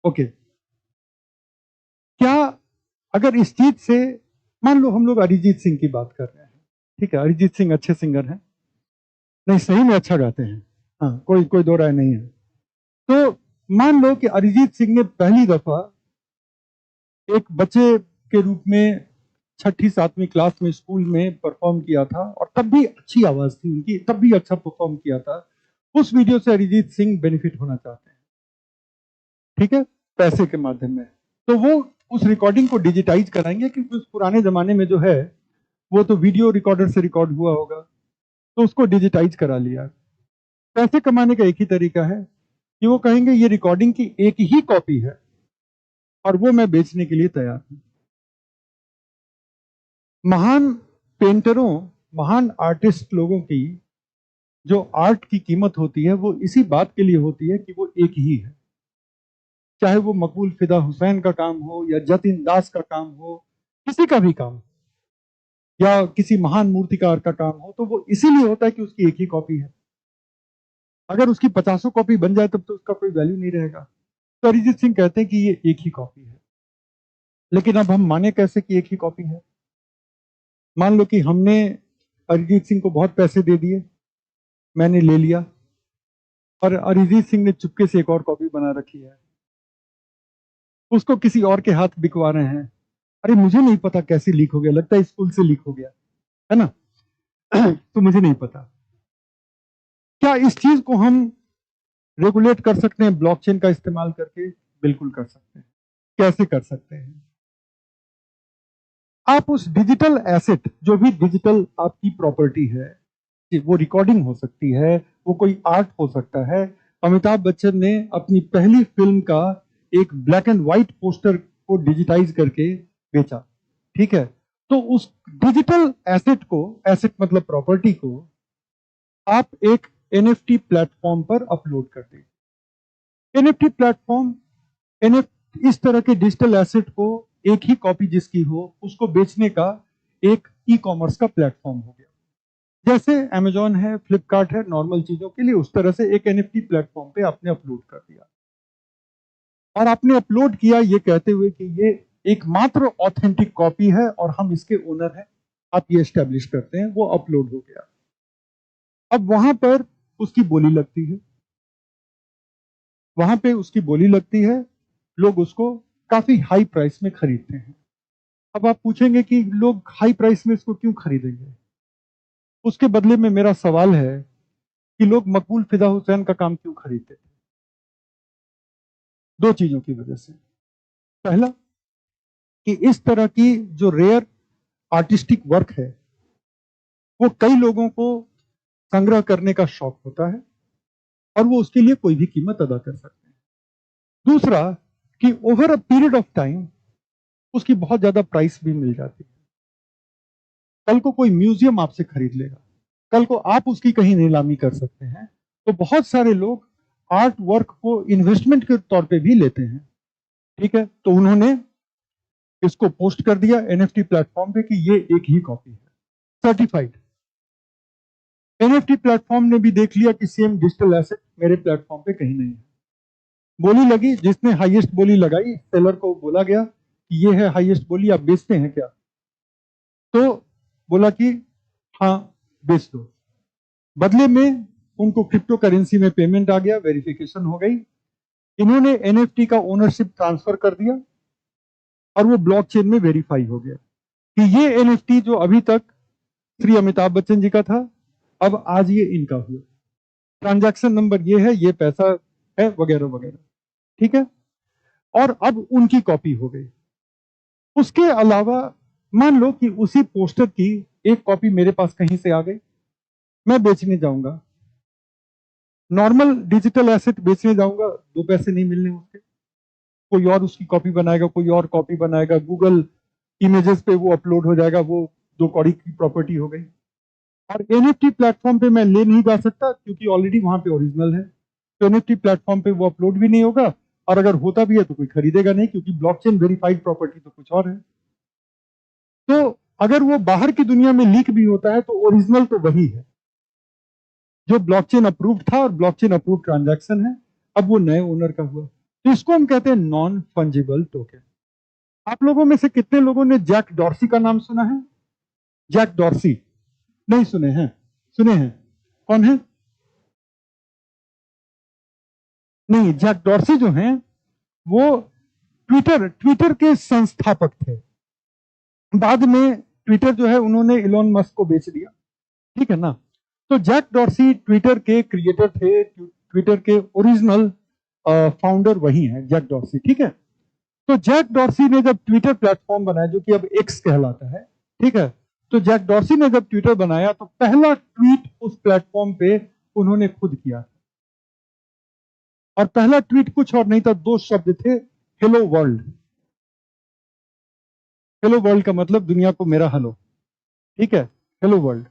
ओके। क्या अगर इस चीज से, मान लो हम लोग अरिजीत सिंह की बात कर रहे हैं, ठीक है, अरिजीत सिंह अच्छे सिंगर हैं, नहीं सही में अच्छा गाते हैं, हाँ, कोई कोई दो राय नहीं है। तो मान लो कि अरिजीत सिंह ने पहली दफा एक बच्चे के रूप में छठी सातवीं क्लास में स्कूल में परफॉर्म किया था, और तब भी अच्छी आवाज थी उनकी, तब भी अच्छा परफॉर्म किया था। उस वीडियो से अरिजीत सिंह बेनिफिट होना चाहते हैं, ठीक है, पैसे के माध्यम में। तो वो उस रिकॉर्डिंग को डिजिटाइज कराएंगे, क्योंकि उस पुराने जमाने में जो है वो तो वीडियो रिकॉर्डर से रिकॉर्ड हुआ होगा, तो उसको डिजिटाइज करा लिया। पैसे कमाने का एक ही तरीका है कि वो कहेंगे ये रिकॉर्डिंग की एक ही कॉपी है और वो मैं बेचने के लिए तैयार हूं। महान पेंटरों, महान आर्टिस्ट लोगों की जो आर्ट की कीमत होती है वो इसी बात के लिए होती है कि वो एक ही है। चाहे वो मकबूल फिदा हुसैन का काम हो या जतिन दास का काम हो, किसी का भी काम, या किसी महान मूर्तिकार का काम हो, तो वो इसीलिए होता है कि उसकी एक ही कॉपी है। अगर उसकी 50 कॉपी बन जाए तब तो उसका कोई वैल्यू नहीं रहेगा। तो अरिजीत सिंह कहते हैं कि ये एक ही कॉपी है। लेकिन अब हम माने कैसे कि एक ही कॉपी है? मान लो कि हमने अरिजीत सिंह को बहुत पैसे दे दिए, मैंने ले लिया, और अरिजीत सिंह ने चुपके से एक और कॉपी बना रखी है, उसको किसी और के हाथ बिकवा रहे हैं। अरे मुझे नहीं पता कैसे लीक हो गया, लगता है स्कूल से लीक हो गया है ना। तो मुझे नहीं पता। क्या इस चीज को हम रेगुलेट कर सकते हैं ब्लॉकचेन का इस्तेमाल करके? बिल्कुल कर सकते हैं। कैसे कर सकते हैं? आप उस डिजिटल एसेट, जो भी डिजिटल आपकी प्रॉपर्टी है, वो रिकॉर्डिंग हो सकती है, वो कोई आर्ट हो सकता है। अमिताभ बच्चन ने अपनी पहली फिल्म का एक ब्लैक एंड व्हाइट पोस्टर को डिजिटाइज करके बेचा, ठीक है? तो उस डिजिटल एसेट को, एसेट मतलब प्रॉपर्टी को, आप एक एनएफटी प्लेटफॉर्म पर अपलोड कर दें। एनएफटी प्लेटफॉर्म, एनएफ इस तरह के डिजिटल एसेट को, एक ही कॉपी जिसकी हो उसको बेचने का एक ई कॉमर्स का प्लेटफॉर्म हो गया। जैसे अमेजॉन है, फ्लिपकार्ट है नॉर्मल चीजों के लिए, उस तरह से एक एनएफटी प्लेटफॉर्म पे आपने अपलोड कर दिया, और आपने अपलोड किया ये कहते हुए कि ये एकमात्र ऑथेंटिक कॉपी है और हम इसके ओनर हैं, आप ये एस्टेब्लिश करते हैं, वो अपलोड हो गया। अब वहां पर उसकी बोली लगती है, वहां पे उसकी बोली लगती है, लोग उसको काफी हाई प्राइस में खरीदते हैं। अब आप पूछेंगे कि लोग हाई प्राइस में इसको क्यों खरीदेंगे? उसके बदले में मेरा सवाल है कि लोग मकबूल फिदा हुसैन का काम क्यों खरीदते थे? दो चीजों की वजह से। पहला, कि इस तरह की जो रेयर आर्टिस्टिक वर्क है, वो कई लोगों को संग्रह करने का शौक होता है और वो उसके लिए कोई भी कीमत अदा कर सकते हैं। दूसरा, कि over a period of time उसकी बहुत ज्यादा प्राइस भी मिल जाती है। कल को कोई म्यूजियम आपसे खरीद लेगा, कल को आप उसकी कहीं नीलामी कर सकते हैं, तो बहुत सारे लोग आर्ट वर्क को इन्वेस्टमेंट के तौर पे भी लेते हैं, ठीक है? तो उन्होंने इसको पोस्ट कर दिया एनएफटी प्लेटफॉर्म पे कि ये एक ही कॉपी है, सर्टिफाइड। एनएफटी प्लेटफॉर्म ने भी देख लिया कि सेम डिजिटल एसेट मेरे प्लेटफॉर्म पे कहीं नहीं है। बोली लगी, जिसने हाईएस्ट बोली लगाई, सेलर को बोला गया कि ये है हाईएस्ट बोली, आप बेचते हैं क्या? तो बोला कि हाँ बेच दो। बदले में उनको क्रिप्टो करेंसी में पेमेंट आ गया, वेरिफिकेशन हो गई, इन्होंने एनएफटी का ओनरशिप ट्रांसफर कर दिया और वो ब्लॉकचेन में वेरीफाई हो गया कि ये एनएफटी जो अभी तक श्री अमिताभ बच्चन जी का था, अब आज ये इनका हुआ, ट्रांजैक्शन नंबर ये है, ये पैसा है, वगैरह वगैरह, ठीक है? और अब उनकी कॉपी हो गई। उसके अलावा मान लो कि उसी पोस्टर की एक कॉपी मेरे पास कहीं से आ गई, मैं बेचने जाऊंगा, नॉर्मल डिजिटल एसेट बेचने जाऊंगा, दो पैसे नहीं मिलने उसके, कोई और उसकी कॉपी बनाएगा, कोई और कॉपी बनाएगा, गूगल इमेजेस पे वो अपलोड हो जाएगा, वो दो कौड़ी की प्रॉपर्टी हो गई। और एनएफटी प्लेटफॉर्म पे मैं ले नहीं जा सकता क्योंकि ऑलरेडी वहां पे ओरिजिनल है, तो एनएफटी प्लेटफॉर्म पे वो अपलोड भी नहीं होगा, और अगर होता भी है तो कोई खरीदेगा नहीं, क्योंकि ब्लॉकचेन वेरीफाइड प्रॉपर्टी तो कुछ और है। तो अगर वो बाहर की दुनिया में लीक भी होता है तो ओरिजिनल तो वही है जो ब्लॉकचेन अप्रूव्ड था, और ब्लॉकचेन अप्रूव्ड ट्रांजैक्शन है, अब वो नए ओनर का हुआ। तो इसको हम कहते हैं नॉन फंजिबल टोकन। आप लोगों में से कितने लोगों ने जैक डॉर्सी का नाम सुना है? जैक डॉर्सी नहीं सुने हैं? सुने हैं? कौन है? नहीं, जैक डॉर्सी जो हैं वो ट्विटर ट्विटर के संस्थापक थे। बाद में ट्विटर जो है उन्होंने इलॉन मस्क को बेच दिया, ठीक है ना? तो जैक डॉर्सी ट्विटर के क्रिएटर थे, ट्विटर के ओरिजिनल फाउंडर वही हैं, जैक डॉर्सी, ठीक है? तो जैक डॉर्सी ने जब ट्विटर प्लेटफॉर्म बनाया, जो कि अब एक्स कहलाता है, ठीक है, तो जैक डॉर्सी ने जब ट्विटर बनाया तो पहला ट्वीट उस प्लेटफॉर्म पे उन्होंने खुद किया, और पहला ट्वीट कुछ और नहीं था, दो शब्द थे, हेलो वर्ल्ड। हेलो वर्ल्ड का मतलब दुनिया को मेरा हेलो, ठीक है, हेलो वर्ल्ड।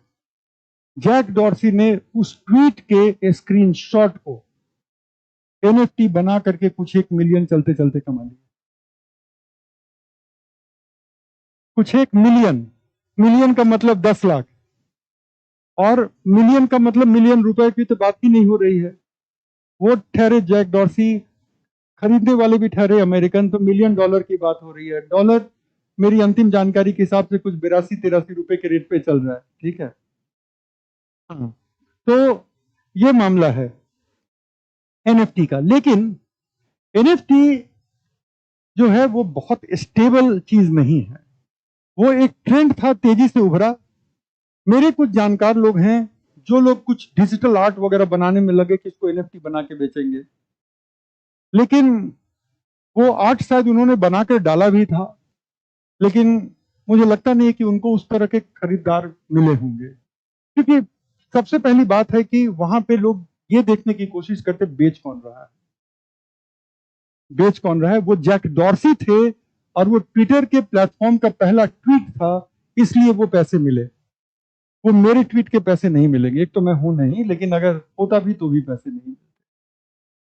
जैक डॉर्सी ने उस ट्वीट के स्क्रीनशॉट को एनएफटी बना करके कुछ 1 मिलियन चलते चलते कमा लिया। कुछ 1 मिलियन, मिलियन का मतलब 10 लाख, और मिलियन का मतलब मिलियन रुपए की तो बात ही नहीं हो रही है। वो ठहरे जैक डॉर्सी, खरीदने वाले भी ठहरे अमेरिकन, तो मिलियन डॉलर की बात हो रही है। डॉलर मेरी अंतिम जानकारी के हिसाब से कुछ 82-83 रुपए के रेट पे चल रहा है, ठीक है? हाँ, तो ये मामला है एनएफटी का। लेकिन एनएफटी जो है वो बहुत स्टेबल चीज नहीं है, वो एक ट्रेंड था, तेजी से उभरा। मेरे कुछ जानकार लोग हैं जो लोग कुछ डिजिटल आर्ट वगैरह बनाने में लगे कि इसको एनएफटी बना के बेचेंगे, लेकिन वो आर्ट शायद उन्होंने बना कर डाला भी था, लेकिन मुझे लगता नहीं है कि उनको उस तरह के खरीदार मिले होंगे। क्योंकि सबसे पहली बात है कि वहां पे लोग ये देखने की कोशिश करते बेच कौन रहा है, बेच कौन रहा है। वो जैक डॉर्सी थे और वो ट्विटर के प्लेटफॉर्म का पहला ट्वीट था, इसलिए वो पैसे मिले। वो मेरे ट्वीट के पैसे नहीं मिलेंगे, एक तो मैं हूं नहीं, लेकिन अगर होता भी तो भी पैसे नहीं मिलते।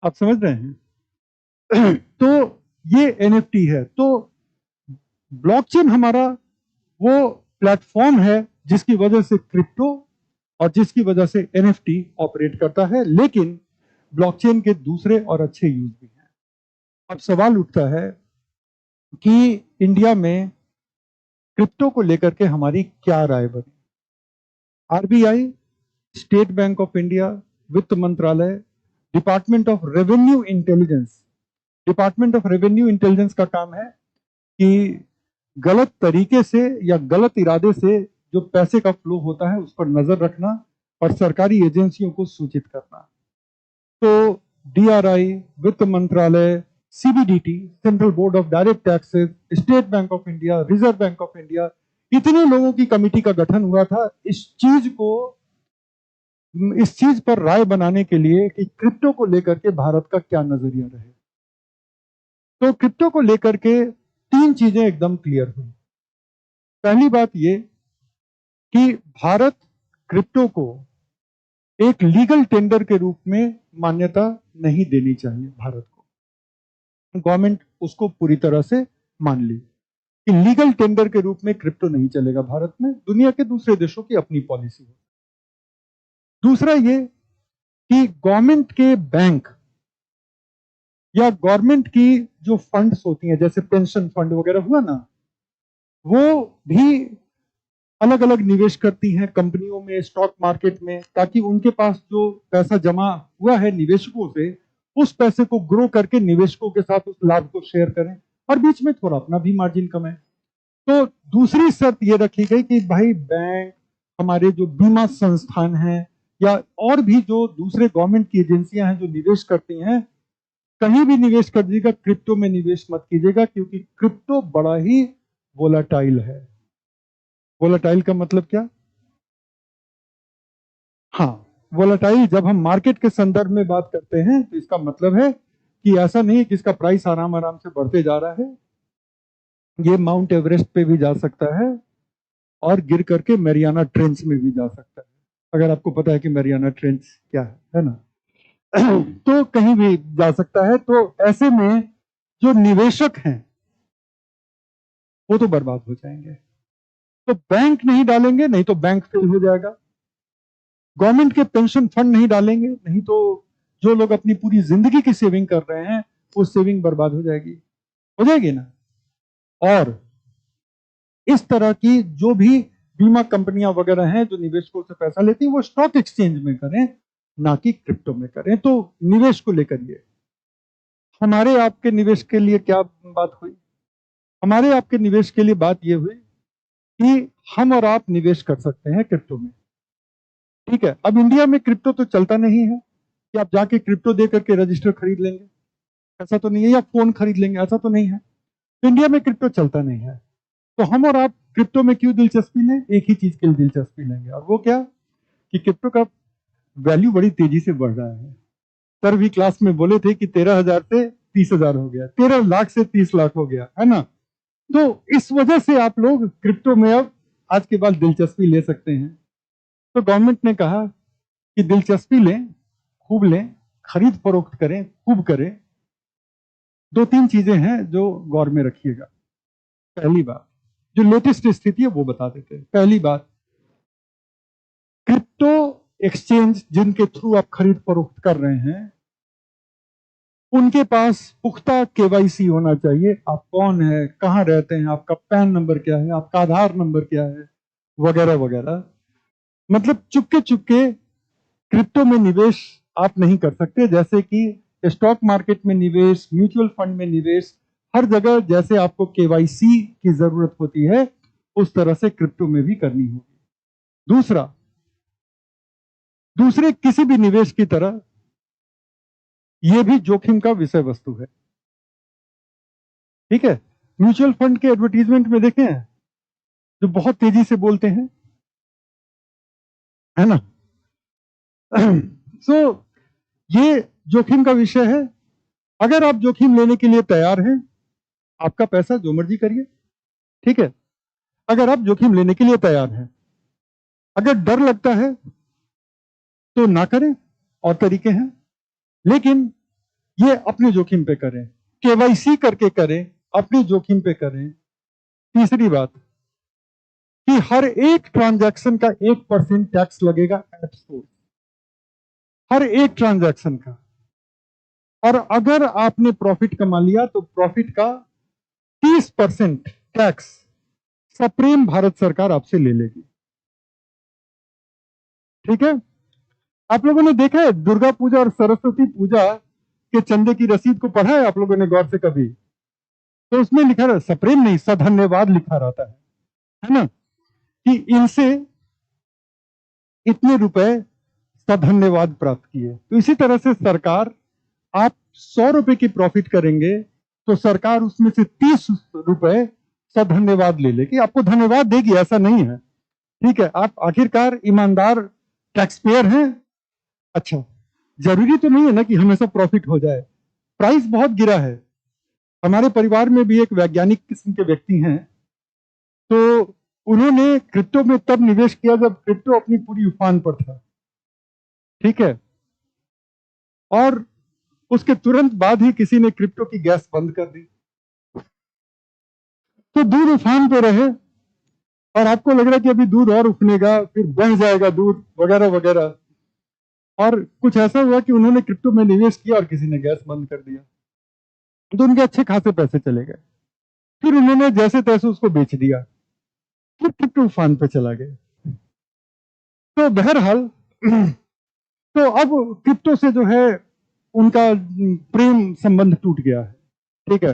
आप समझ रहे हैं? तो ये एनएफटी है। तो ब्लॉकचेन हमारा वो प्लेटफॉर्म है जिसकी वजह से क्रिप्टो और जिसकी वजह से एनएफटी ऑपरेट करता है। लेकिन ब्लॉकचेन के दूसरे और अच्छे यूज भी हैं। अब सवाल उठता है कि इंडिया में क्रिप्टो को लेकर के हमारी क्या राय बनी। RBI, state bank of India, वित्त मंत्रालय, department of revenue intelligence, department of revenue intelligence का काम है कि गलत तरीके से या गलत इरादे से जो पैसे का फ्लो होता है उस पर नजर रखना और सरकारी एजेंसियों को सूचित करना। तो डीआरआई, वित्त मंत्रालय, CBDT, central board of direct taxes, state bank of India, reserve bank of India, इतने लोगों की कमेटी का गठन हुआ था इस चीज पर राय बनाने के लिए कि क्रिप्टो को लेकर के भारत का क्या नजरिया रहे। तो क्रिप्टो को लेकर के तीन चीजें एकदम क्लियर हुई। पहली बात ये कि भारत क्रिप्टो को एक लीगल टेंडर के रूप में मान्यता नहीं देनी चाहिए। भारत को गवर्नमेंट उसको पूरी तरह से मान ली कि लीगल टेंडर के रूप में क्रिप्टो नहीं चलेगा भारत में। दुनिया के दूसरे देशों की अपनी पॉलिसी है। दूसरा ये कि गवर्नमेंट के बैंक या गवर्नमेंट की जो फंड्स होती हैं, जैसे पेंशन फंड वगैरह हुआ ना, वो भी अलग अलग निवेश करती हैं कंपनियों में, स्टॉक मार्केट में, ताकि उनके पास जो पैसा जमा हुआ है निवेशकों से, उस पैसे को ग्रो करके निवेशकों के साथ उस लाभ को शेयर करें और बीच में थोड़ा अपना भी मार्जिन कमाएं। तो दूसरी शर्त ये रखी गई कि भाई बैंक, हमारे जो बीमा संस्थान हैं या और भी जो दूसरे गवर्नमेंट की एजेंसियां हैं जो निवेश करती हैं, कहीं भी निवेश कर दीजिएगा, क्रिप्टो में निवेश मत कीजिएगा, क्योंकि क्रिप्टो बड़ा ही वोलाटाइल है। वोलाटाइल का मतलब क्या? हाँ, वोलाटाइल जब हम मार्केट के संदर्भ में बात करते हैं तो इसका मतलब है कि ऐसा नहीं है कि इसका प्राइस आराम आराम से बढ़ते जा रहा है। ये माउंट एवरेस्ट पे भी जा सकता है और गिर करके मैरियाना ट्रेंच में भी जा सकता है, अगर आपको पता है कि मैरियाना ट्रेंच क्या है ना। तो कहीं भी जा सकता है। तो ऐसे में जो निवेशक हैं वो तो बर्बाद हो जाएंगे। तो बैंक नहीं डालेंगे, नहीं तो बैंक फेल हो जाएगा। गवर्नमेंट के पेंशन फंड नहीं डालेंगे, नहीं तो जो लोग अपनी पूरी जिंदगी की सेविंग कर रहे हैं वो सेविंग बर्बाद हो जाएगी ना। और इस तरह की जो भी बीमा कंपनियां वगैरह हैं जो निवेशकों से पैसा लेती हैं, वो स्टॉक एक्सचेंज में करें, ना कि क्रिप्टो में करें। तो निवेश को लेकर ये हमारे आपके निवेश के लिए क्या बात हुई? हमारे आपके निवेश के लिए बात ये हुई कि हम और आप निवेश कर सकते हैं क्रिप्टो में। ठीक है, अब इंडिया में क्रिप्टो तो चलता नहीं है कि आप जाके क्रिप्टो दे करके रजिस्टर खरीद लेंगे, ऐसा तो नहीं है, या फोन खरीद लेंगे, ऐसा तो नहीं है। तो इंडिया में क्रिप्टो चलता नहीं है। तो हम और आप क्रिप्टो में क्यों दिलचस्पी लें? एक ही चीज के लिए दिलचस्पी लेंगे, और वो क्या कि क्रिप्टो का वैल्यू बड़ी तेजी से बढ़ रहा है। सर भी क्लास में बोले थे कि 13,000 से 30,000 हो गया, 13 लाख से 30 लाख हो गया, है ना। तो इस वजह से आप लोग क्रिप्टो में अब आज के बाद दिलचस्पी ले सकते हैं। तो गवर्नमेंट ने कहा कि दिलचस्पी लें, खूब लें, खरीद फरोख्त करें, खूब करें। दो तीन चीजें हैं जो गौर में रखिएगा। पहली बात, जो लेटेस्ट स्थिति है वो बता देते हैं। पहली बात, क्रिप्टो एक्सचेंज जिनके थ्रू आप खरीद फरोख्त कर रहे हैं, उनके पास पुख्ता केवाईसी होना चाहिए। आप कौन है, कहां रहते हैं, आपका पैन नंबर क्या है, आपका आधार नंबर क्या है, वगैरह वगैरह। मतलब चुपके चुपके क्रिप्टो में निवेश आप नहीं कर सकते। जैसे कि स्टॉक मार्केट में निवेश, म्यूचुअल फंड में निवेश, हर जगह जैसे आपको केवाईसी की जरूरत होती है, उस तरह से क्रिप्टो में भी करनी होगी। दूसरा, दूसरे किसी भी निवेश की तरह यह भी जोखिम का विषय वस्तु है। ठीक है, म्यूचुअल फंड के एडवर्टीजमेंट में देखें जो बहुत तेजी से बोलते हैं, है ना। सो ये जोखिम का विषय है। अगर आप जोखिम लेने के लिए तैयार हैं, आपका पैसा जो मर्जी करिए। ठीक है, अगर आप जोखिम लेने के लिए तैयार हैं। अगर डर लगता है तो ना करें, और तरीके हैं, लेकिन ये अपने जोखिम पे करें, केवाईसी करके करें, अपने जोखिम पे करें। तीसरी बात कि हर एक ट्रांजैक्शन का 1% टैक्स लगेगा एट सोर्स, हर एक ट्रांजैक्शन का। और अगर आपने प्रॉफिट कमा लिया तो प्रॉफिट का 30% टैक्स सप्रीम भारत सरकार आपसे ले लेगी। ठीक है, आप लोगों ने देखा है दुर्गा पूजा और सरस्वती पूजा के चंदे की रसीद को पढ़ा है आप लोगों ने गौर से कभी? तो उसमें लिखा रहता, सप्रीम नहीं, सधन्यवाद लिखा रहता है ना, कि इनसे इतने रुपए सधन्यवाद प्राप्त किए। तो इसी तरह से सरकार, आप 100 रुपए की प्रॉफिट करेंगे तो सरकार उसमें से 30 रुपए सधन्यवाद ले लेगी, आपको धन्यवाद देगी, ऐसा नहीं है। ठीक है, आप आखिरकार ईमानदार टैक्स पेयर हैं। अच्छा, जरूरी तो नहीं है ना कि हमेशा प्रॉफिट हो जाए। प्राइस बहुत गिरा है। हमारे परिवार में भी एक वैज्ञानिक किस्म के व्यक्ति हैं, तो उन्होंने क्रिप्टो में तब निवेश किया जब क्रिप्टो अपनी पूरी उफान पर था। ठीक है, और उसके तुरंत बाद ही किसी ने क्रिप्टो की गैस बंद कर दी, तो दूध उफान पे रहे, और आपको लग रहा है कि अभी दूध और उफनेगा, फिर बह जाएगा दूध वगैरह वगैरह। और कुछ ऐसा हुआ कि उन्होंने क्रिप्टो में निवेश किया और किसी ने गैस बंद कर दिया, तो उनके अच्छे खासे पैसे चले गए। फिर उन्होंने जैसे तैसे उसको बेच दिया, फिर क्रिप्टो उफान पे चला गया। तो बहरहाल तो अब क्रिप्टो से जो है उनका प्रेम संबंध टूट गया है। ठीक है,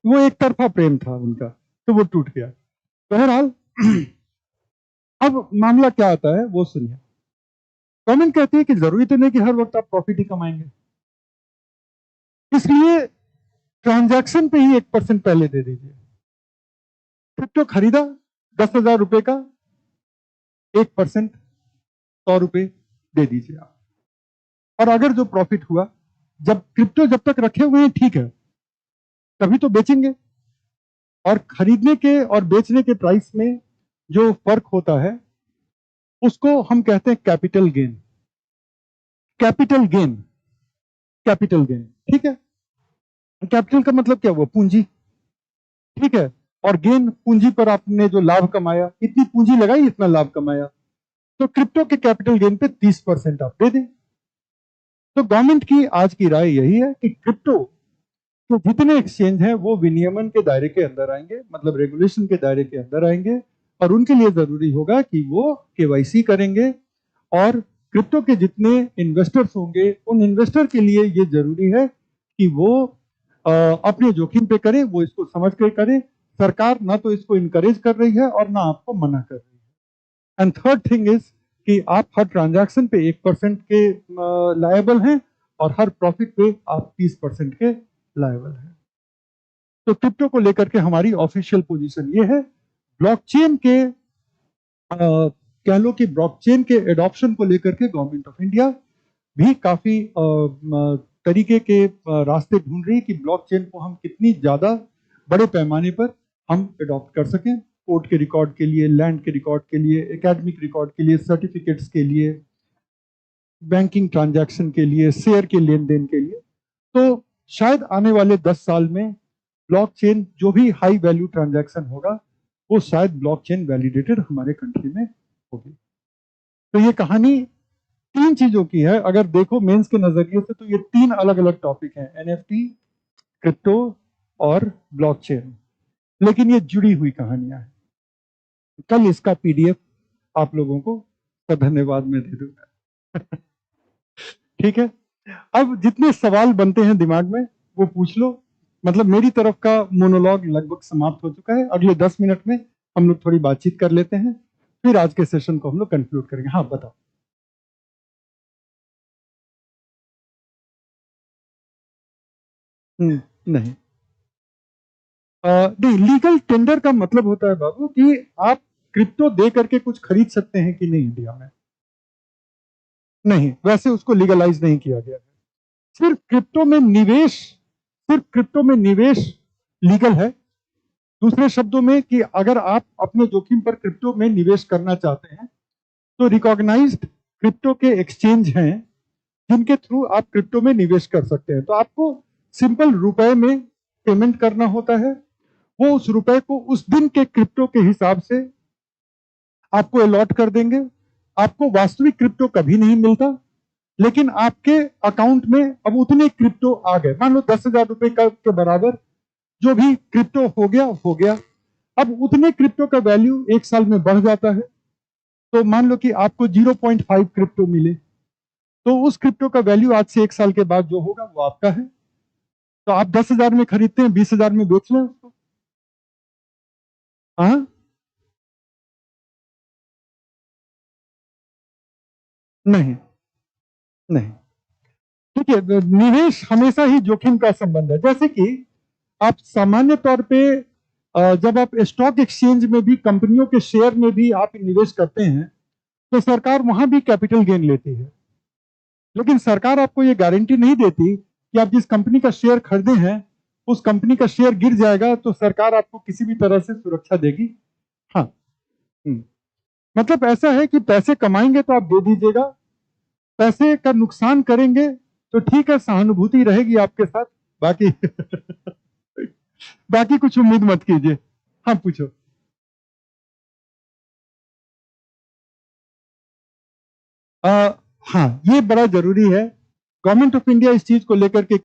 वो एक तरफा प्रेम था उनका, तो वो टूट गया। बहरहाल अब मामला क्या आता है वो सुनिए। गवर्नमेंट कहती है कि जरूरी तो नहीं कि हर वक्त आप प्रॉफिट ही कमाएंगे, इसलिए ट्रांजैक्शन पे ही 1% पहले दे दीजिए। क्रिप्टो खरीदा 10,000 रुपए का, 1% 100 रुपए दे दीजिए आप। और अगर जो प्रॉफिट हुआ, जब क्रिप्टो जब तक रखे हुए हैं ठीक है, तभी तो बेचेंगे। और खरीदने के और बेचने के प्राइस में जो फर्क होता है उसको हम कहते हैं capital gain. Capital gain, capital gain. ठीक है, कैपिटल का मतलब क्या हुआ? पूंजी। ठीक है, और गेन पूंजी पर आपने जो लाभ कमाया, इतनी पूंजी लगाई इतना लाभ कमाया, तो क्रिप्टो के कैपिटल गेन पे 30% आप दे दें। तो गवर्नमेंट की आज की राय यही है कि क्रिप्टो तो जितने एक्सचेंज हैं वो विनियमन के दायरे के अंदर आएंगे, मतलब रेगुलेशन के दायरे के अंदर आएंगे, और उनके लिए जरूरी होगा कि वो केवाईसी करेंगे। और क्रिप्टो के जितने इन्वेस्टर्स होंगे उन इन्वेस्टर के लिए ये जरूरी है कि वो अपने जोखिम पे करें, वो इसको समझ कर करें। सरकार ना तो इसको इनकरेज कर रही है और ना आपको मना कर रही है। एंड थर्ड थिंग इज कि आप हर ट्रांजैक्शन पे 1% के लायबल हैं, और हर प्रॉफिट पे आप 30% के लायबल हैं। तो क्रिप्टो को लेकर के हमारी ऑफिशियल पोजीशन ये है। ब्लॉकचेन के कह लो कि ब्लॉकचेन के एडॉप्शन को लेकर के गवर्नमेंट ऑफ इंडिया भी काफी तरीके के रास्ते ढूंढ रही है कि ब्लॉकचेन को हम कितनी ज्यादा बड़े पैमाने पर हम एडॉप्ट कर सकें, कोर्ट के रिकॉर्ड के लिए, लैंड के रिकॉर्ड के लिए, एकेडमिक रिकॉर्ड के लिए, सर्टिफिकेट्स के लिए, बैंकिंग ट्रांजैक्शन के लिए, शेयर के लेन देन के लिए। तो शायद आने वाले 10 साल में ब्लॉकचेन जो भी हाई वैल्यू ट्रांजैक्शन होगा वो शायद ब्लॉकचेन वैलिडेटेड हमारे कंट्री में होगी। तो ये कहानी 3 चीजों की है। अगर देखो मेंस के नजरिए से तो ये 3 अलग अलग टॉपिक हैं, एनएफटी, क्रिप्टो और ब्लॉकचेन, लेकिन ये जुड़ी हुई कहानियां हैं। कल इसका पीडीएफ आप लोगों को धन्यवाद में दे दूंगा। ठीक है, अब जितने सवाल बनते हैं दिमाग में वो पूछ लो। मतलब मेरी तरफ का मोनोलॉग लगभग समाप्त हो चुका है। अगले 10 मिनट में हम लोग थोड़ी बातचीत कर लेते हैं, फिर आज के सेशन को हम लोग कंक्लूड करेंगे। हाँ बताओ। नहीं, नहीं, लीगल टेंडर का मतलब होता है बाबू कि आप क्रिप्टो दे करके कुछ खरीद सकते हैं कि नहीं इंडिया में। नहीं, वैसे उसको लीगलाइज नहीं किया गया है। सिर्फ क्रिप्टो में निवेश, सिर्फ क्रिप्टो में निवेश लीगल है। दूसरे शब्दों में कि अगर आप अपने जोखिम पर क्रिप्टो में निवेश करना चाहते हैं तो रिकॉग्नाइज्ड क्रिप्टो के एक्सचेंज हैं जिनके थ्रू आप क्रिप्टो में निवेश कर सकते हैं। तो आपको सिंपल रुपए में पेमेंट करना होता है, वो उस रुपए को उस दिन के क्रिप्टो के हिसाब से आपको अलॉट कर देंगे। आपको वास्तविक क्रिप्टो कभी नहीं मिलता, लेकिन आपके अकाउंट में अब उतने क्रिप्टो आ गए। मान लो 10,000 रुपए के बराबर जो भी क्रिप्टो हो गया हो गया। अब उतने क्रिप्टो का वैल्यू एक साल में बढ़ जाता है। तो मान लो कि आपको 0.5 क्रिप्टो मिले, तो उस क्रिप्टो का वैल्यू आज से एक साल के बाद जो होगा वो आपका है। तो आप 10,000 में खरीदते हैं, 20,000 में बेच लें उसको। हाँ, नहीं, नहीं, ठीक है। निवेश हमेशा ही जोखिम का संबंध है। जैसे कि आप सामान्य तौर पे जब आप स्टॉक एक्सचेंज में भी, कंपनियों के शेयर में भी आप निवेश करते हैं तो सरकार वहां भी कैपिटल गेन लेती है। लेकिन सरकार आपको ये गारंटी नहीं देती कि आप जिस कंपनी का शेयर खरीदे हैं उस कंपनी का शेयर गिर जाएगा तो सरकार आपको किसी भी तरह से सुरक्षा देगी। हाँ। मतलब ऐसा है कि पैसे कमाएंगे तो आप दे दीजिएगा, पैसे का नुकसान करेंगे तो ठीक है, सहानुभूति रहेगी आपके साथ। बाकी बाकी कुछ उम्मीद मत कीजिए। हाँ पूछो। आ, हाँ, ये बड़ा जरूरी है। गवर्नमेंट ऑफ इंडिया इस चीज को लेकर के